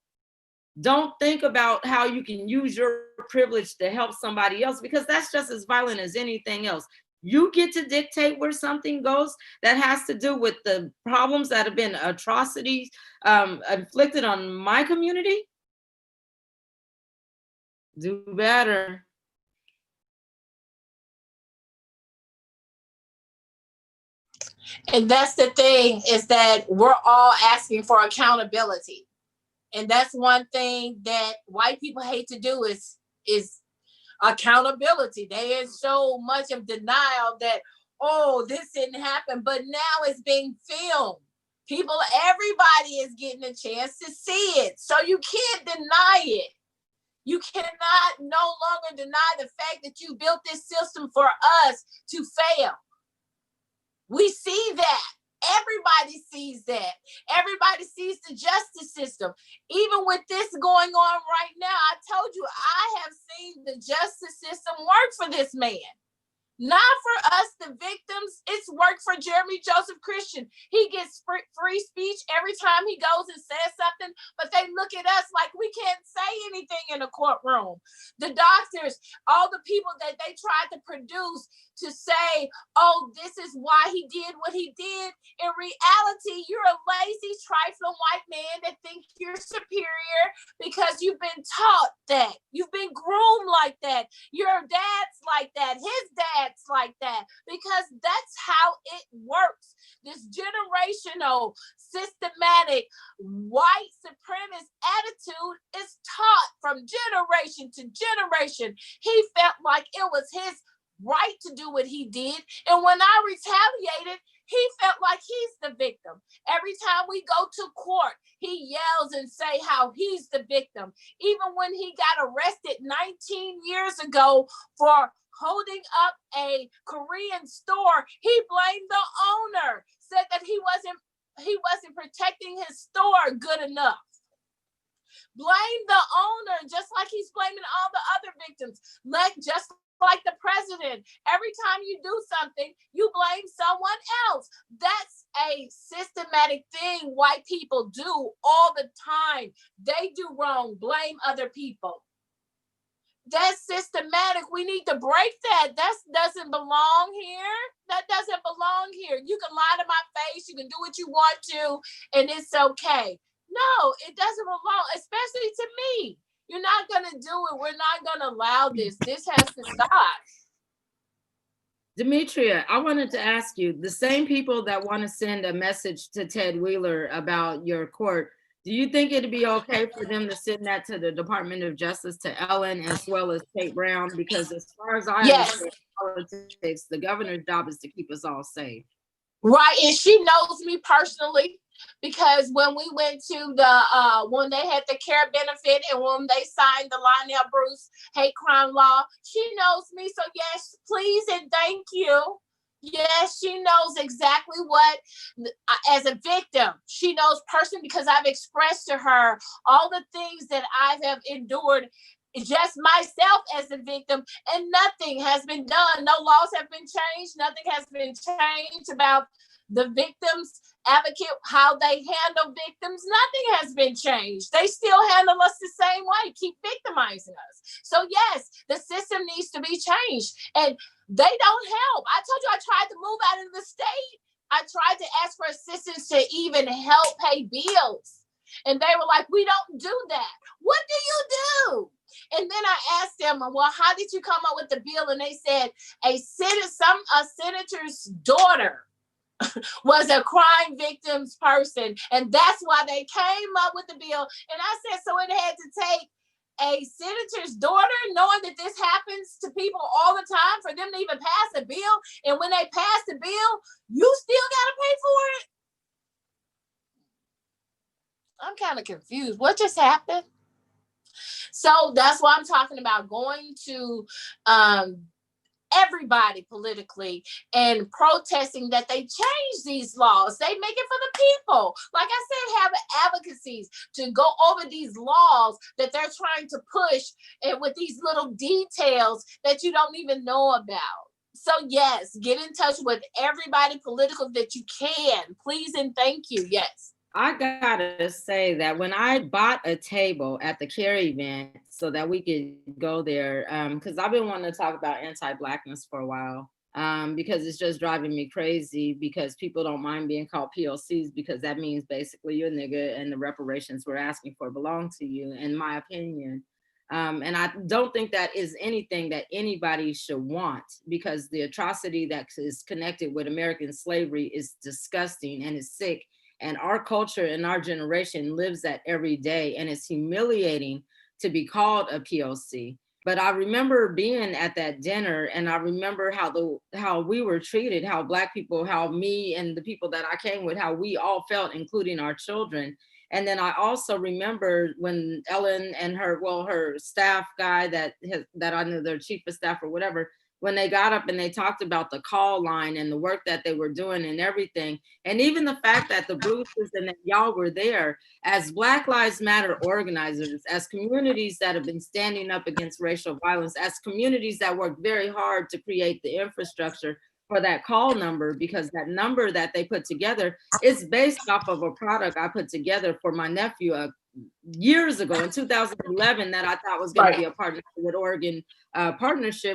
Don't think about how you can use your privilege to help somebody else, because that's just as violent as anything else. You get to dictate where something goes that has to do with the problems that have been atrocities inflicted on my community. Do better. And that's the thing, is that we're all asking for accountability. And that's one thing that white people hate to do is accountability. There is so much of denial that, oh, this didn't happen, but now it's being filmed. Everybody is getting a chance to see it. So you can't deny it. You cannot no longer deny the fact that you built this system for us to fail. We see that. Everybody sees that. Everybody sees the justice system. Even with this going on right now, I told you, I have seen the justice system work for this man. Not for us, the victims. It's worked for Jeremy Joseph Christian. He gets free speech every time he goes and says something, but they look at us like we can't say anything in a courtroom. The doctors, all the people that they tried to produce to say, oh, this is why he did what he did. In reality, you're a lazy, trifling white man that thinks you're superior because you've been taught that. You've been groomed like that. Your dad's like that. His dad's like that, because that's how it works. This generational, systematic, white supremacist attitude is taught from generation to generation. He felt like it was his right to do what he did. And when I retaliated, he felt like he's the victim. Every time we go to court, he yells and say how he's the victim. Even when he got arrested 19 years ago for holding up a Korean store, he blamed the owner, said that he wasn't protecting his store good enough. Blame the owner, just like he's blaming all the other victims. Just like the president, every time you do something, you blame someone else. That's a systematic thing white people do all the time. They do wrong, blame other people. That's systematic. We need to break that. That doesn't belong here. That doesn't belong here. You can lie to my face, you can do what you want to, and it's okay. No, it doesn't belong, especially to me. You're not going to do it. We're not going to allow this. This has to stop. Demetria, I wanted to ask you, the same people that want to send a message to Ted Wheeler about your court, do you think it'd be okay for them to send that to the Department of Justice, to Ellen, as well as Tate Brown? Because as far as I understand politics, the governor's job is to keep us all safe. Right, and she knows me personally, because when we went to the when they had the care benefit and when they signed the Lionel Bruce hate crime law, she knows me. So yes, please and thank you. Yes, she knows exactly what, as a victim, she knows personally, because I've expressed to her all the things that I have endured just myself as a victim, and nothing has been done. No laws have been changed. Nothing has been changed about the victims advocate, how they handle victims. Nothing has been changed. They still handle us the same way, keep victimizing us. So yes, the system needs to be changed, and they don't help. I told you I tried to move out of the state. I tried to ask for assistance to even help pay bills, and they were like, we don't do that. What do you do? And then I asked them, well, how did you come up with the bill? And they said a senator's daughter was a crime victims person. And that's why they came up with the bill. And I said, so it had to take a senator's daughter, knowing that this happens to people all the time, for them to even pass a bill. And when they pass the bill, you still got to pay for it. I'm kind of confused. What just happened? So that's why I'm talking about going to everybody politically and protesting that they change these laws. They make it for the people. Like I said, have advocacies to go over these laws that they're trying to push, and with these little details that you don't even know about. So yes, get in touch with everybody political that you can. Please and thank you. Yes. I gotta say that when I bought a table at the CARE event so that we could go there, because I've been wanting to talk about anti-Blackness for a while, because it's just driving me crazy, because people don't mind being called POCs, because that means basically you're a nigga and the reparations we're asking for belong to you, in my opinion. And I don't think that is anything that anybody should want, because the atrocity that is connected with American slavery is disgusting and is sick. And our culture and our generation lives that every day. And it's humiliating to be called a POC. But I remember being at that dinner, and I remember how we were treated, how Black people, how me and the people that I came with, how we all felt, including our children. And then I also remember when Ellen and her staff guy that I knew, their chief of staff or whatever, when they got up and they talked about the call line and the work that they were doing and everything. And even the fact that the Bruces and that y'all were there as Black Lives Matter organizers, as communities that have been standing up against racial violence, as communities that work very hard to create the infrastructure for that call number, because that number that they put together is based off of a product I put together for my nephew years ago in 2011 that I thought was going to be a partnership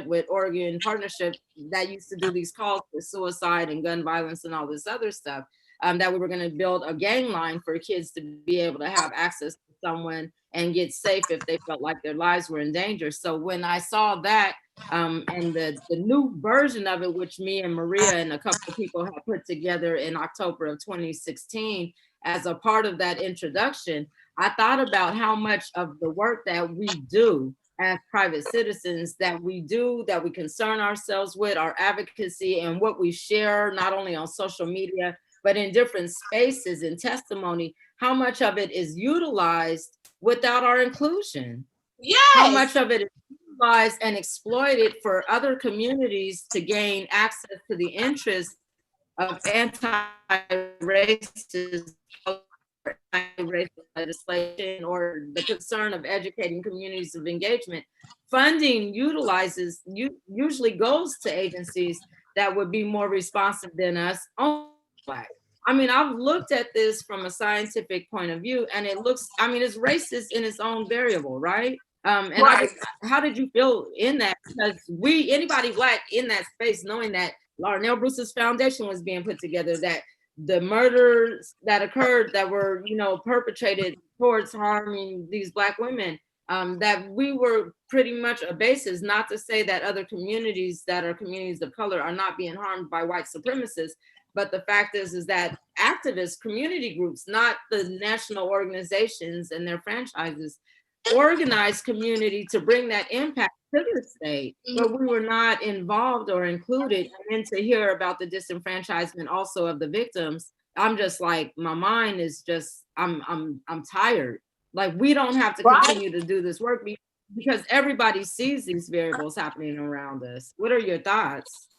with Oregon Partnership that used to do these calls for suicide and gun violence and all this other stuff, that we were going to build a gang line for kids to be able to have access to someone and get safe if they felt like their lives were in danger. So when I saw that and the new version of it, which me and Maria and a couple of people had put together in October of 2016 as a part of that introduction, I thought about how much of the work that we do as private citizens, that we concern ourselves with, our advocacy and what we share, not only on social media, but in different spaces and testimony, how much of it is utilized without our inclusion. Yes. How much of it is utilized and exploited for other communities to gain access to the interests of anti-racist legislation or the concern of educating communities of engagement. Funding usually goes to agencies that would be more responsive than us. I mean, I've looked at this from a scientific point of view, and it's racist in its own variable, right? How did you feel in that? Because anybody Black in that space, knowing that Larnell Bruce's foundation was being put together, that the murders that occurred that were, perpetrated towards harming these Black women, that we were pretty much a basis, not to say that other communities that are communities of color are not being harmed by white supremacists, but the fact is that activist community groups, not the national organizations and their franchises, organized community to bring that impact to the state, but we were not involved or included. And to hear about the disenfranchisement also of the victims, I'm just like, my mind is just, I'm tired. Like, we don't have to continue to do this work because everybody sees these variables happening around us. What are your thoughts?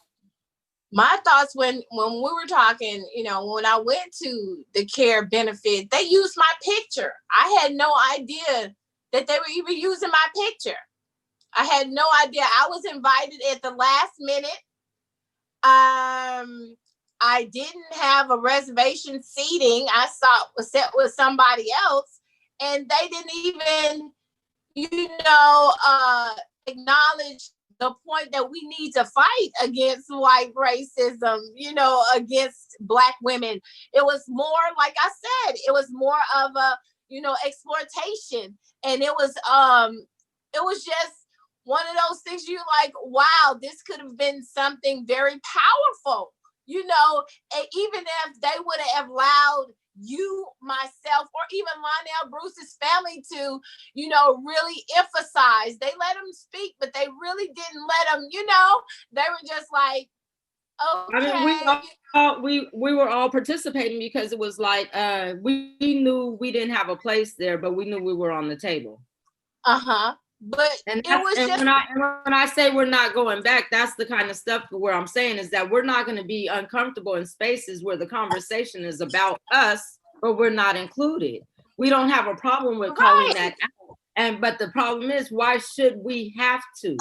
My thoughts when we were talking, when I went to the CARE benefit, they used my picture. I had no idea that they were even using my picture. I had no idea. I was invited at the last minute. I didn't have a reservation seating. I was set with somebody else, and they didn't even, acknowledge the point that we need to fight against white racism, against Black women. It was more, like I said, it was more of a, exploitation. And it was just one of those things you're like, wow, this could have been something very powerful, you know, and even if they would have allowed you, myself, or even Lionel Bruce's family to, you know, really emphasize, they let him speak, but they really didn't let him, you know, they were just like, okay. I mean, we were all participating because it was like, we knew we didn't have a place there, but we knew we were on the table. But and it was just when I say we're not going back, that's the kind of stuff where I'm saying is that we're not going to be uncomfortable in spaces where the conversation is about us, but we're not included. We don't have a problem with calling that out. But the problem is, why should we have to?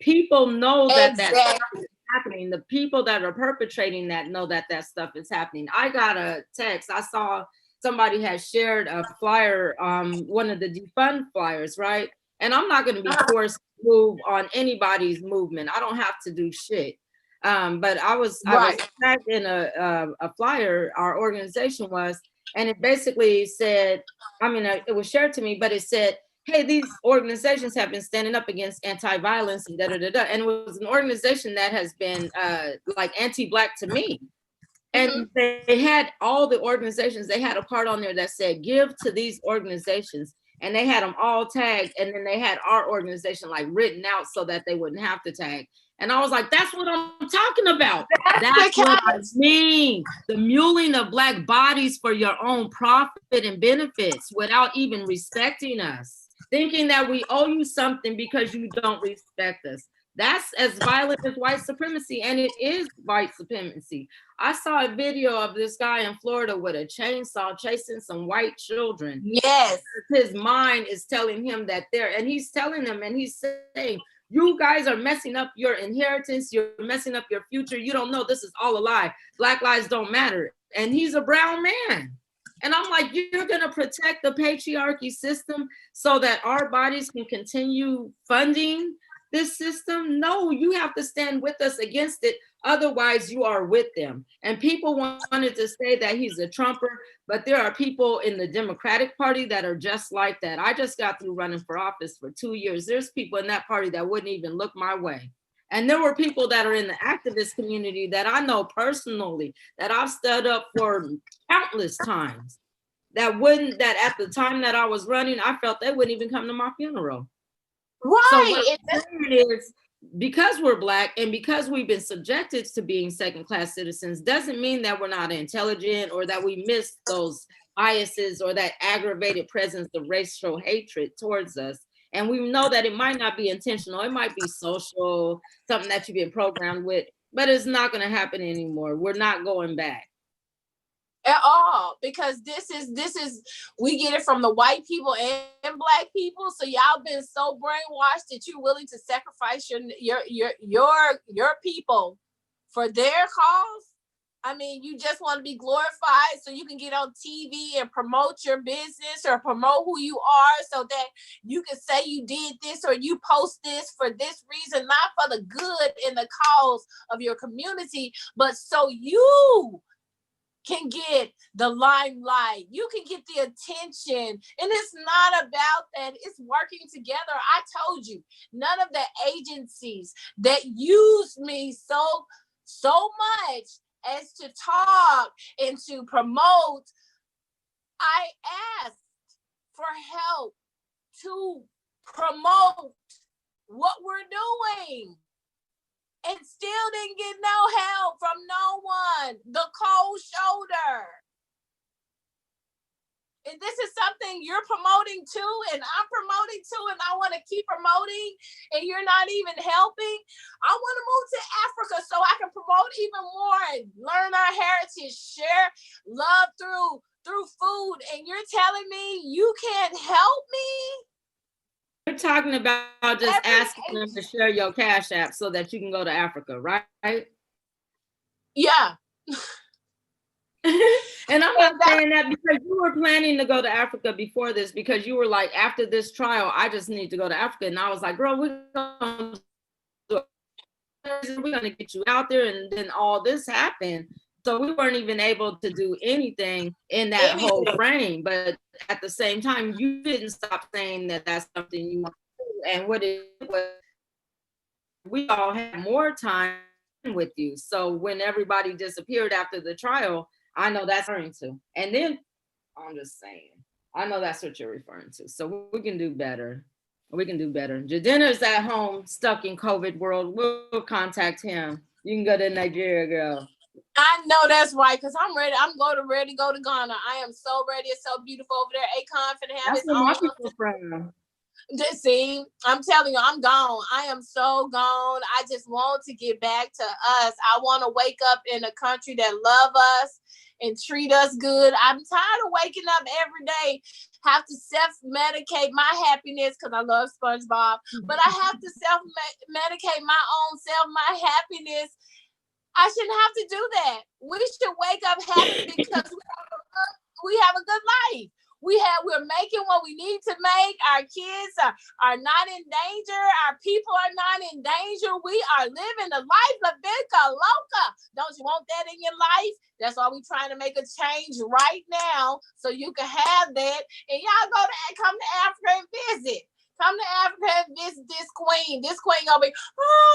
People know that that stuff is happening. The people that are perpetrating that know that that stuff is happening. I got a text. I saw somebody had shared a flyer, one of the defund flyers, right? And I'm not going to be forced to move on anybody's movement. I don't have to do shit. But I was tagged in a flyer, our organization was, and it basically said, I mean, it was shared to me, but it said, hey, these organizations have been standing up against anti-violence and da-da-da-da. And it was an organization that has been like anti-Black to me. And they had all the organizations, they had a part on there that said, give to these organizations. And they had them all tagged, and then they had our organization like written out so that they wouldn't have to tag. And I was like, that's what I'm talking about. That's what I mean. The muling of Black bodies for your own profit and benefits without even respecting us. Thinking that we owe you something because you don't respect us. That's as violent as white supremacy, and it is white supremacy. I saw a video of this guy in Florida with a chainsaw chasing some white children. Yes. His mind is telling him that and he's telling them, and he's saying, you guys are messing up your inheritance, you're messing up your future, you don't know, this is all a lie. Black lives don't matter. And he's a brown man. And I'm like, you're gonna protect the patriarchy system so that our bodies can continue funding this system? No, you have to stand with us against it. Otherwise, you are with them. And people wanted to say that he's a Trumper, but there are people in the Democratic Party that are just like that. I just got through running for office for 2 years. There's people in that party that wouldn't even look my way. And there were people that are in the activist community that I know personally, that I've stood up for countless times, that at the time that I was running, I felt they wouldn't even come to my funeral. Right. So what I'm saying is, because we're Black and because we've been subjected to being second-class citizens doesn't mean that we're not intelligent or that we miss those biases or that aggravated presence of racial hatred towards us. And we know that it might not be intentional. It might be social, something that you've been programmed with, but it's not going to happen anymore. We're not going back. At all, because this is we get it from the white people and Black people. So y'all been so brainwashed that you're willing to sacrifice your people for their cause. I mean, you just want to be glorified so you can get on TV and promote your business or promote who you are so that you can say you did this or you post this for this reason, not for the good and the cause of your community, but so you can get the limelight, you can get the attention. And it's not about that, it's working together. I told you, none of the agencies that use me so much as to talk and to promote, I asked for help to promote what we're doing. And still didn't get no help from no one. The cold shoulder. And this is something you're promoting too, and I'm promoting too, and I want to keep promoting, and you're not even helping. I want to move to Africa so I can promote even more and learn our heritage, share love through food, and you're telling me you can't help me? You're talking about just asking them to share your Cash App so that you can go to Africa, right? Yeah. And I'm not saying that because you were planning to go to Africa before this, because you were like, after this trial, I just need to go to Africa. And I was like, girl, we're going to get you out there. And then all this happened. So we weren't even able to do anything in that whole frame. But at the same time, you didn't stop saying that that's something you want to do. And what it was, we all had more time with you. So when everybody disappeared after the trial, I know that's referring to. And then I'm just saying, I know that's what you're referring to. So we can do better. We can do better. Jadena's at home, stuck in COVID world. We'll contact him. You can go to Nigeria, girl. I know that's right, because I'm ready. I'm ready to go to Ghana. I am so ready. It's so beautiful over there. Akon finna have That's his where my own. people from. Just see, I'm telling you, I'm gone. I am so gone. I just want to get back to us. I want to wake up in a country that love us and treat us good. I'm tired of waking up every day, have to self-medicate my happiness because I love SpongeBob, but I have to self-medicate my own self, my happiness. I shouldn't have to do that. We should wake up happy because we have a good life. We're making what we need to make. Our kids are not in danger. Our people are not in danger. We are living the life La Vida Loca. Don't you want that in your life? That's why we're trying to make a change right now so you can have that. And y'all come to Africa and visit. Come to Africa and visit this queen. This queen gonna be queen.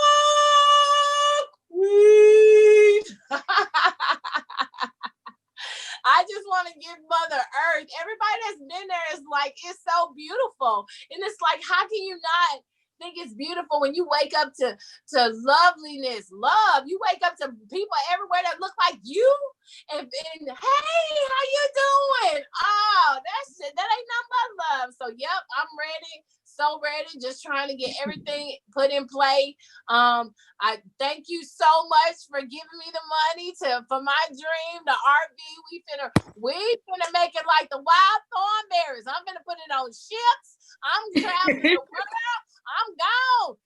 I just want to give Mother Earth. Everybody that's been there is like, it's so beautiful. And it's like, how can you not think it's beautiful when you wake up to loveliness, love? You wake up to people everywhere that look like you. And hey, how you doing? Oh, that ain't nothing but love. So, yep, I'm ready. So ready, just trying to get everything put in play. I thank you so much for giving me the money for my dream, the RV. We finna make it like the wild thornberries. I'm gonna put it on ships. I'm traveling the world. I'm gone.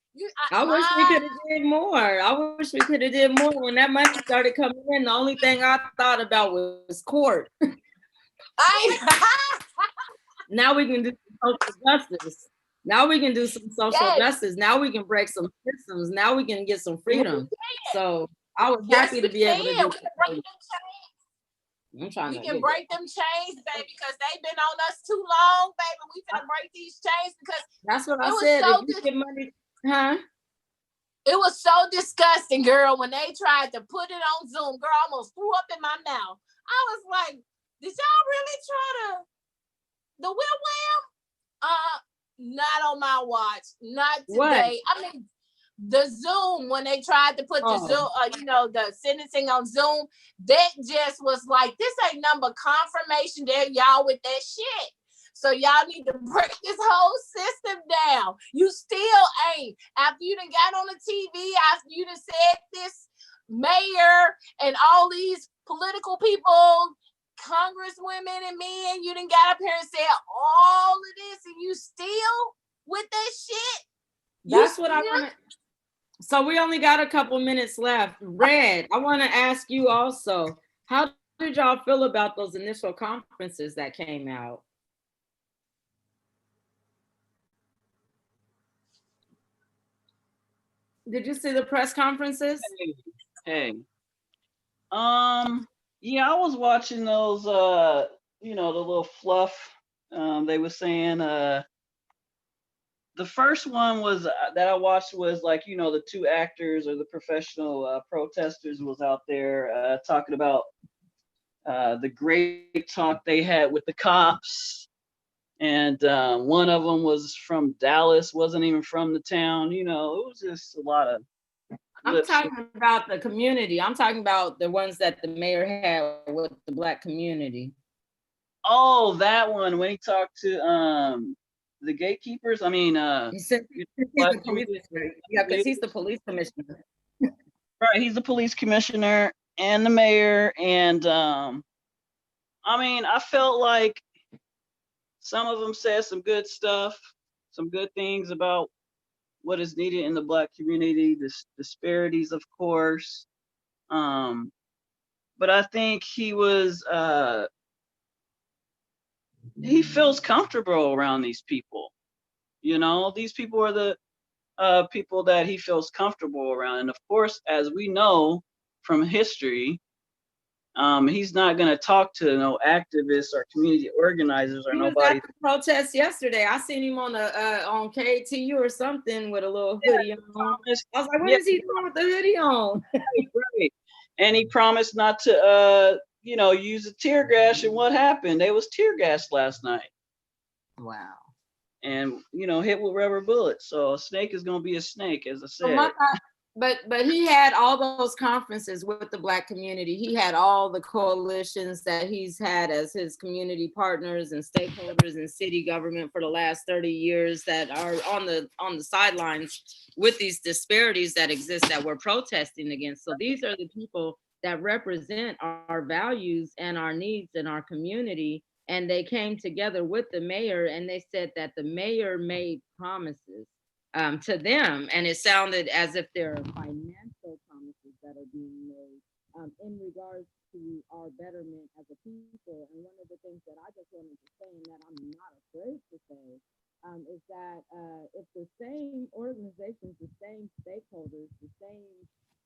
I wish we could have did more. I wish we could have did more. When that money started coming in, the only thing I thought about was court. Now we can do social justice. Now we can do some social justice. Now we can break some systems. Now we can get some freedom. So I was happy to be able to do that. We can break them chains, baby, because they've been on us too long, baby. We finna break these chains because that's what I said. So if you get money, huh? It was so disgusting, girl, when they tried to put it on Zoom. Girl, I almost threw up in my mouth. I was like, did y'all really try to the wham? Not on my watch. Not today. What? I mean, the Zoom, when they tried to put the Zoom, the sentencing on Zoom, that just was like, this ain't number confirmation that y'all with that shit. So y'all need to break this whole system down. You still ain't. After you done got on the TV, after you done said this mayor and all these political people, congresswomen and men, you done got up here and said all of this and you still with that shit? That's what I want to. So we only got a couple minutes left. Red, I want to ask you also, how did y'all feel about those initial conferences that came out? Did you see the press conferences? Hey. Yeah, I was watching those, the little fluff. They were saying, the first one was that I watched was like, the two actors or the professional protesters was out there talking about the great talk they had with the cops. And one of them was from Dallas, wasn't even from the town. It was just a lot of. I'm talking about the community. I'm talking about the ones that the mayor had with the Black community. Oh, that one, when he talked to the gatekeepers. I mean, he's the police commissioner. Right, he's the police commissioner and the mayor, and I mean, I felt like some of them said some good stuff, some good things about what is needed in the Black community, the disparities, of course. But I think he feels comfortable around these people. These people are the people that he feels comfortable around. And of course, as we know from history, He's not going to talk to no activists or community organizers or He was nobody. at the protest yesterday. I seen him on KTU or something with a little hoodie on. I was like, what is he doing with the hoodie on? Right. And he promised not to, use a tear gas. And what happened? They was tear gassed last night. Wow. And, hit with rubber bullets. So a snake is going to be a snake, as I said. But he had all those conferences with the Black community. He had all the coalitions that he's had as his community partners and stakeholders in city government for the last 30 years that are on the sidelines with these disparities that exist that we're protesting against. So these are the people that represent our values and our needs in our community. And they came together with the mayor and they said that the mayor made promises to them, and it sounded as if there are financial promises that are being made in regards to our betterment as a people. And one of the things that I just wanted to say, and that I'm not afraid to say, is that if the same organizations, the same stakeholders, the same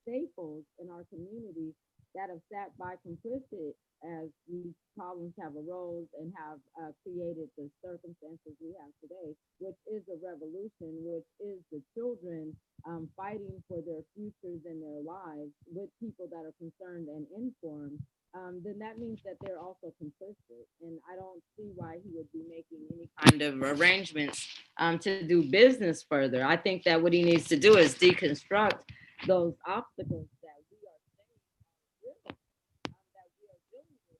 staples in our community that have sat by complicit as these problems have arose and have created the circumstances we have today, which is a revolution, which is the children fighting for their futures and their lives with people that are concerned and informed, then that means that they're also complicit. And I don't see why he would be making any kind of arrangements to do business further. I think that what he needs to do is deconstruct those obstacles that we are saying that we are dealing with.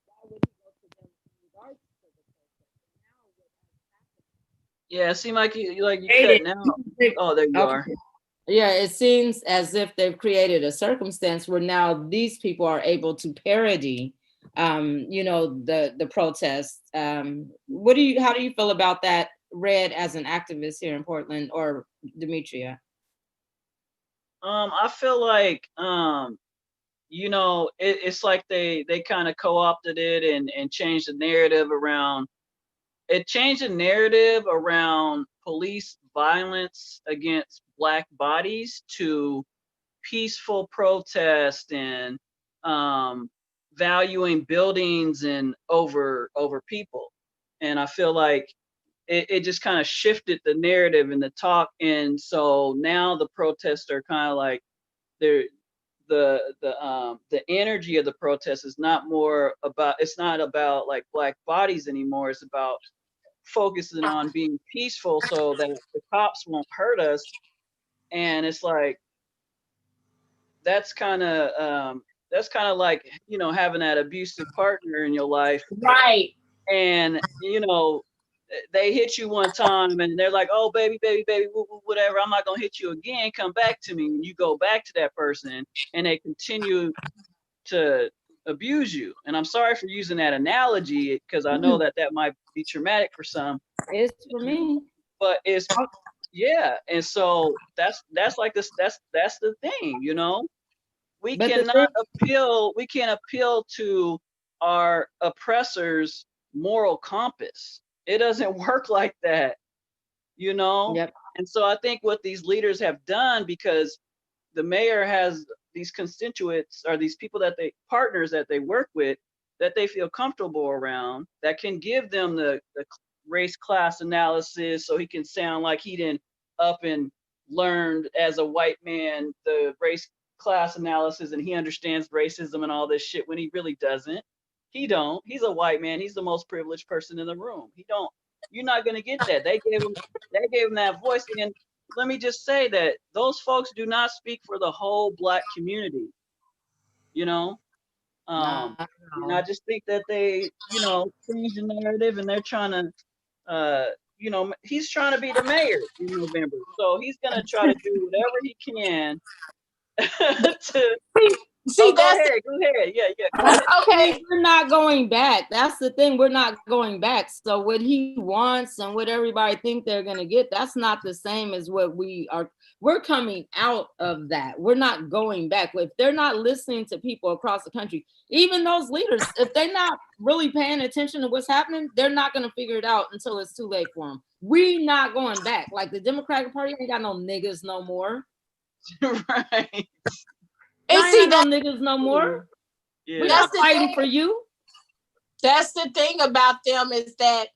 Why would he go to them in regards to the protest? And now what has happened? Yeah, it seemed like you cutting out. Oh, there you are. Yeah, it seems as if they've created a circumstance where now these people are able to parody, the protests. How do you feel about that, Red, as an activist here in Portland, or Demetria? I feel like, it's like they kind of co-opted it and changed the narrative around. It changed the narrative around police violence against Black bodies to peaceful protest and valuing buildings and over people. And I feel like it just kind of shifted the narrative and the talk. And so now the protests are kind of like they're the energy of the protest is not about like Black bodies anymore. It's about focusing on being peaceful so that the cops won't hurt us. And it's like that's kind of like having that abusive partner in your life, Right. and they hit you one time and they're like, oh baby, whatever, I'm not gonna hit you again, come back to me. And you go back to that person and they continue to abuse you. And I'm sorry for using that analogy because I know that might be traumatic for some. It's for me. But it's and so that's like this, that's the thing, we can't appeal to our oppressors' moral compass. It doesn't work like that, Yep. And so I think what these leaders have done, because the mayor has these constituents or these people partners that they work with, that they feel comfortable around, that can give them the race class analysis, so he can sound like he didn't up and learned as a white man the race class analysis and he understands racism and all this shit, when he really doesn't. He's a white man. He's the most privileged person in the room. You're not going to get that. They gave him that voice. And let me just say that those folks do not speak for the whole Black community, No. and I just think that they, change the narrative, and they're trying to, he's trying to be the mayor in November. So he's going to try to do whatever he can to See, go ahead. Yeah. Go ahead. Okay. We're not going back. That's the thing. We're not going back. So what he wants and what everybody think they're going to get, that's not the same as what we're coming out of that. We're not going back. If they're not listening to people across the country, even those leaders, if they're not really paying attention to what's happening, they're not going to figure it out until it's too late for them. We not going back. Like the Democratic Party ain't got no niggas no more. Right. And I see, ain't no niggas no more. Yeah. We're That's not the fighting thing. for you. that's the thing about them is that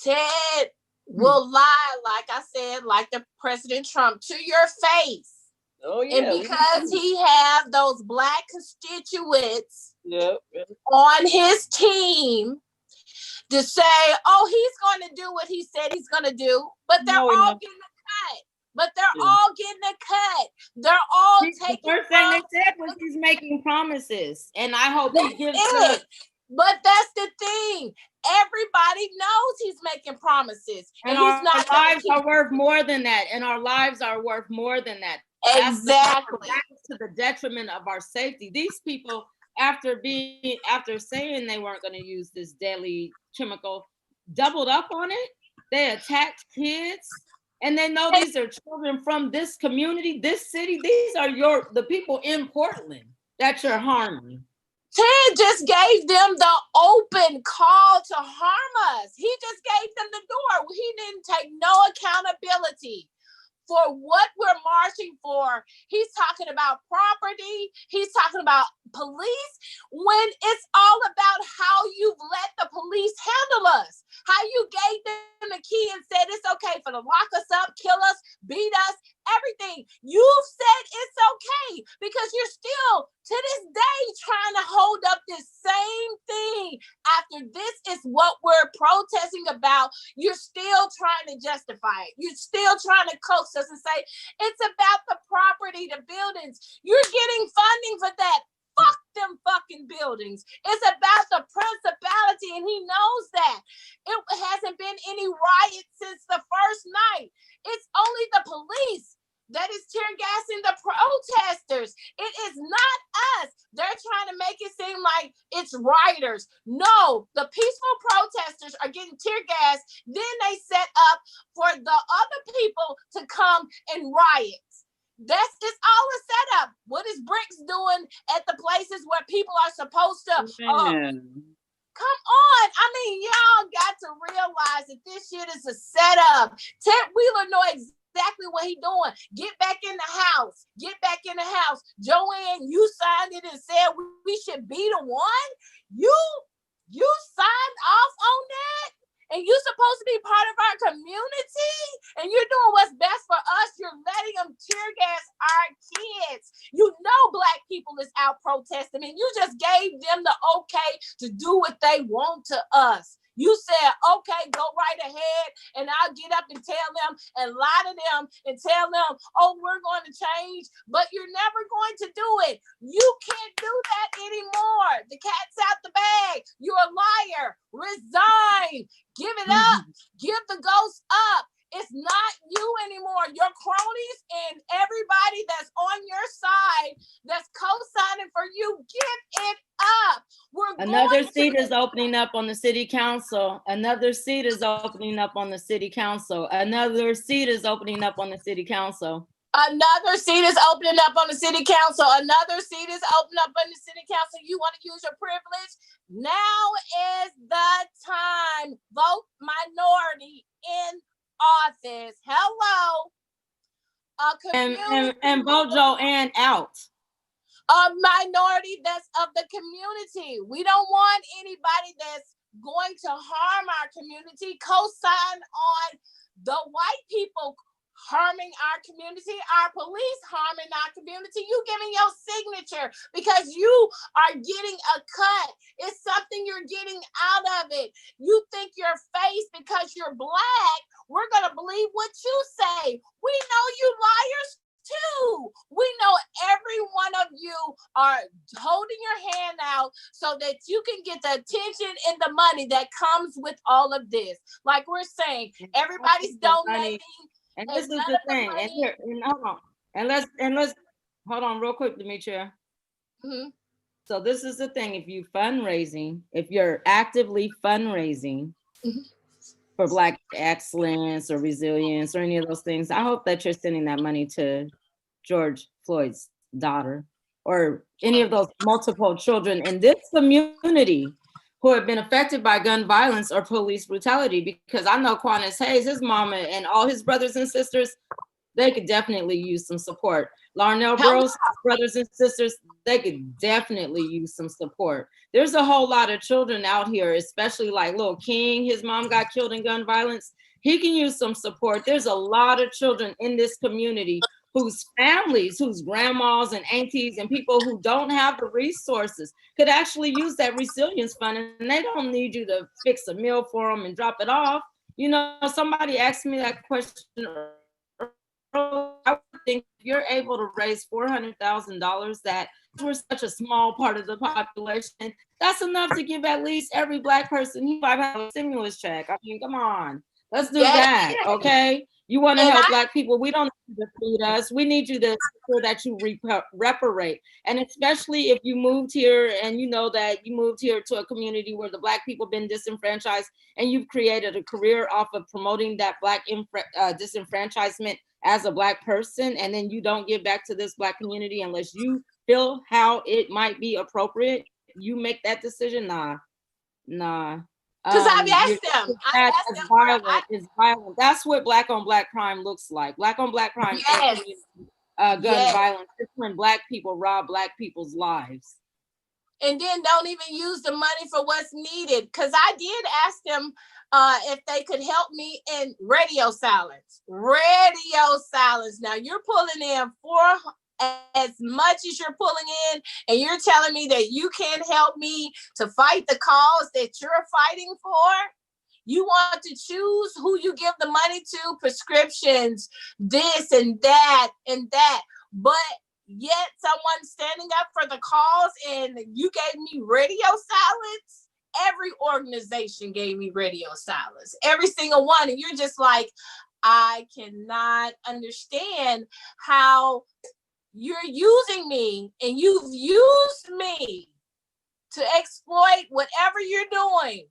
Ted will lie, like I said, like the President Trump, to your face. Oh yeah. And because he have those Black constituents Yep. on his team to say, oh, he's going to do what he said he's going to do, but they're No, we all know. getting a cut. But they're Yeah. all getting a cut. They're all The taking first thing they said was he's making promises, and I hope he gives it. But that's the thing. Everybody knows he's making promises, and and he's our not gonna lives are worth more than that. And our lives are worth more than that. exactly. That's to the detriment of our safety. These people, after saying they weren't going to use this deadly chemical, doubled up on it. They attacked kids, and they know these are children from this community, this city. These are the people in Portland that you're harming. Ted just gave them the open call to harm us. He just gave them the door. He didn't take no accountability for what we're marching for. He's talking about property. He's talking about police, when it's all about how you've let the police handle us. How you gave them the key and said it's okay for to lock us up, kill us, beat us, everything. You've said it's okay because you're still to this day trying to hold up this same thing. After this is what we're protesting about, you're still trying to justify it. You're still trying to coax us and say it's about the property, the buildings. You're getting funding for that. Fuck them fucking buildings. It's about the principality, and he knows that. It hasn't been any riots since the first night. It's only the police that is tear gassing the protesters. It is not us. They're trying to make it seem like it's rioters. No, the peaceful protesters are getting tear gassed. Then they set up for the other people to come and riot. It's all a setup. What is Bricks doing at the places where people are supposed to? Come on. I mean, y'all got to realize that this shit is a setup. Ted Wheeler know exactly what he doing. Get back in the house. Get back in the house. Joanne, you signed it and said we should be the one. You signed off on that? And you're supposed to be part of our community, and you're doing what's best for us. You're letting them tear gas our kids. You know Black people is out protesting, and you just gave them the okay to do what they want to us. You said, okay, go right ahead, and I'll get up and tell them and lie to them and tell them, oh, we're going to change, but you're never going to do it. You can't do that anymore. The cat's out the bag. You're a liar. Resign. Give it up. Give the ghost up. It's not you anymore. Your cronies and everybody that's on your side that's co-signing for you, give it up. Another seat is opening up on the city council. Another seat is opening up on the city council. Another seat is opening up on the city council. Another seat is opening up on the city council. Another seat is opening up on the city council. You want to use your privilege? Now is the time. Vote minority in office. Hello. And vote Joanne out. A minority that's of the community. We don't want anybody that's going to harm our community. Co-sign on the white people harming our community, our police harming our community. You giving your signature because you are getting a cut. It's something you're getting out of it. You think your face because you're Black, we're going to believe what you say. We know you liars too. We know every one of you are holding your hand out so that you can get the attention and the money that comes with all of this. Like we're saying, everybody's donating. And this is the thing. And here, and hold on. And let's hold on real quick, Demetria. Mm-hmm. So this is the thing. If you're actively fundraising for Black excellence or resilience or any of those things, I hope that you're sending that money to George Floyd's daughter or any of those multiple children in this community who have been affected by gun violence or police brutality. Because I know Quanez Hayes, his mama, and all his brothers and sisters, they could definitely use some support. Larnell Help Bros, brothers and sisters, they could definitely use some support. There's a whole lot of children out here, especially like Lil King, his mom got killed in gun violence. He can use some support. There's a lot of children in this community whose families, whose grandmas and aunties and people who don't have the resources could actually use that resilience fund, and they don't need you to fix a meal for them and drop it off. You know, somebody asked me that question earlier. I would think if you're able to raise $400,000, that we're such a small part of the population, that's enough to give at least every Black person $500 stimulus check. I mean, come on, let's do that, okay? You want to help Black people? We don't need you to feed us. We need you to ensure that you reparate. And especially if you moved here and you know that you moved here to a community where the Black people been disenfranchised, and you've created a career off of promoting that Black disenfranchisement as a Black person, and then you don't give back to this Black community unless you feel how it might be appropriate, you make that decision. Nah. Because I've asked them. It's violent. That's what Black on Black crime looks like. Black on Black crime, yes. Gun violence. It's when Black people rob Black people's lives. And then don't even use the money for what's needed. Because I did ask them if they could help me in radio silence. Radio silence. Now you're pulling in as much as you're pulling in, and you're telling me that you can't help me to fight the cause that you're fighting for. You want to choose who you give the money to, prescriptions, this and that and that. But yet someone standing up for the cause, and you gave me radio silence. Every organization gave me radio silence, every single one. And you're just like, I cannot understand how you're using me, and you've used me to exploit whatever you're doing,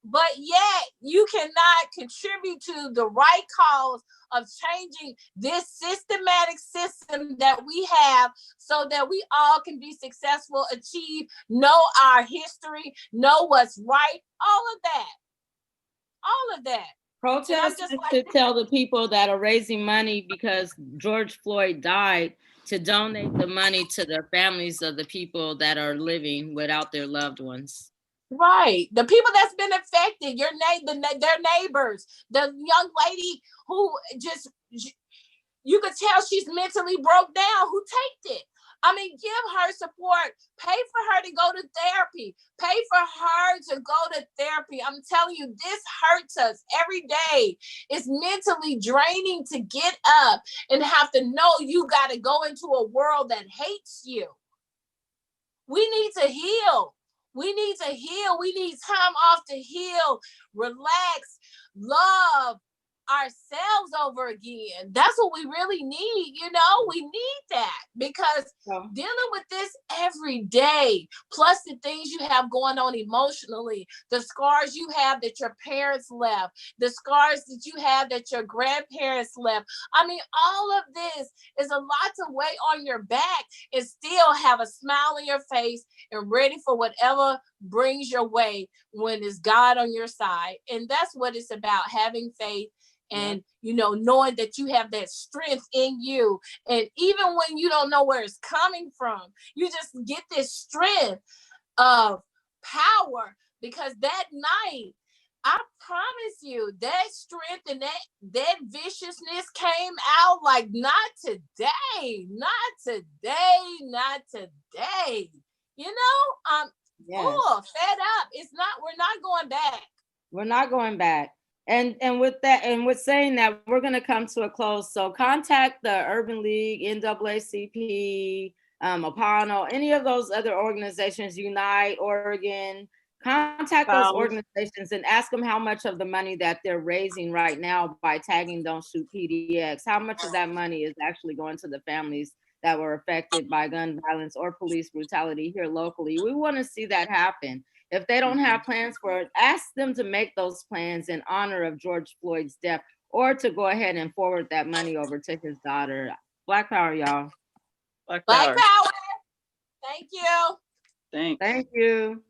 but yet you cannot contribute to the right cause of changing this systematic system that we have, so that we all can be successful, achieve, know our history, know what's right, all of that. Protesters should tell the people that are raising money because George Floyd died to donate the money to the families of the people that are living without their loved ones. Right. The people that's been affected, their neighbors, the young lady who just, you could tell she's mentally broke down, who taked it. I mean, give her support, pay for her to go to therapy, pay for her to go to therapy. I'm telling you, this hurts us every day. It's mentally draining to get up and have to know you got to go into a world that hates you. We need to heal. We need to heal. We need time off to heal, relax, love ourselves over again. That's what we really need. You know, we need that, because dealing with this every day, plus the things you have going on emotionally, the scars you have that your parents left, the scars that you have that your grandparents left. I mean, all of this is a lot to weigh on your back and still have a smile on your face and ready for whatever brings your way when it's God on your side. And that's what it's about, having faith. And, you know, knowing that you have that strength in you. And even when you don't know where it's coming from, you just get this strength of power, because that night, I promise you, that strength and that viciousness came out like, not today, not today, not today. You know, fed up. We're not going back. We're not going back. And with that, and with saying that, we're going to come to a close. So contact the Urban League, NAACP, Apano, any of those other organizations, Unite, Oregon. Contact those organizations and ask them how much of the money that they're raising right now by tagging Don't Shoot PDX, how much of that money is actually going to the families that were affected by gun violence or police brutality here locally. We want to see that happen. If they don't have plans for it, ask them to make those plans in honor of George Floyd's death, or to go ahead and forward that money over to his daughter. Black power, y'all. Black power. Thank you. Thanks. Thank you.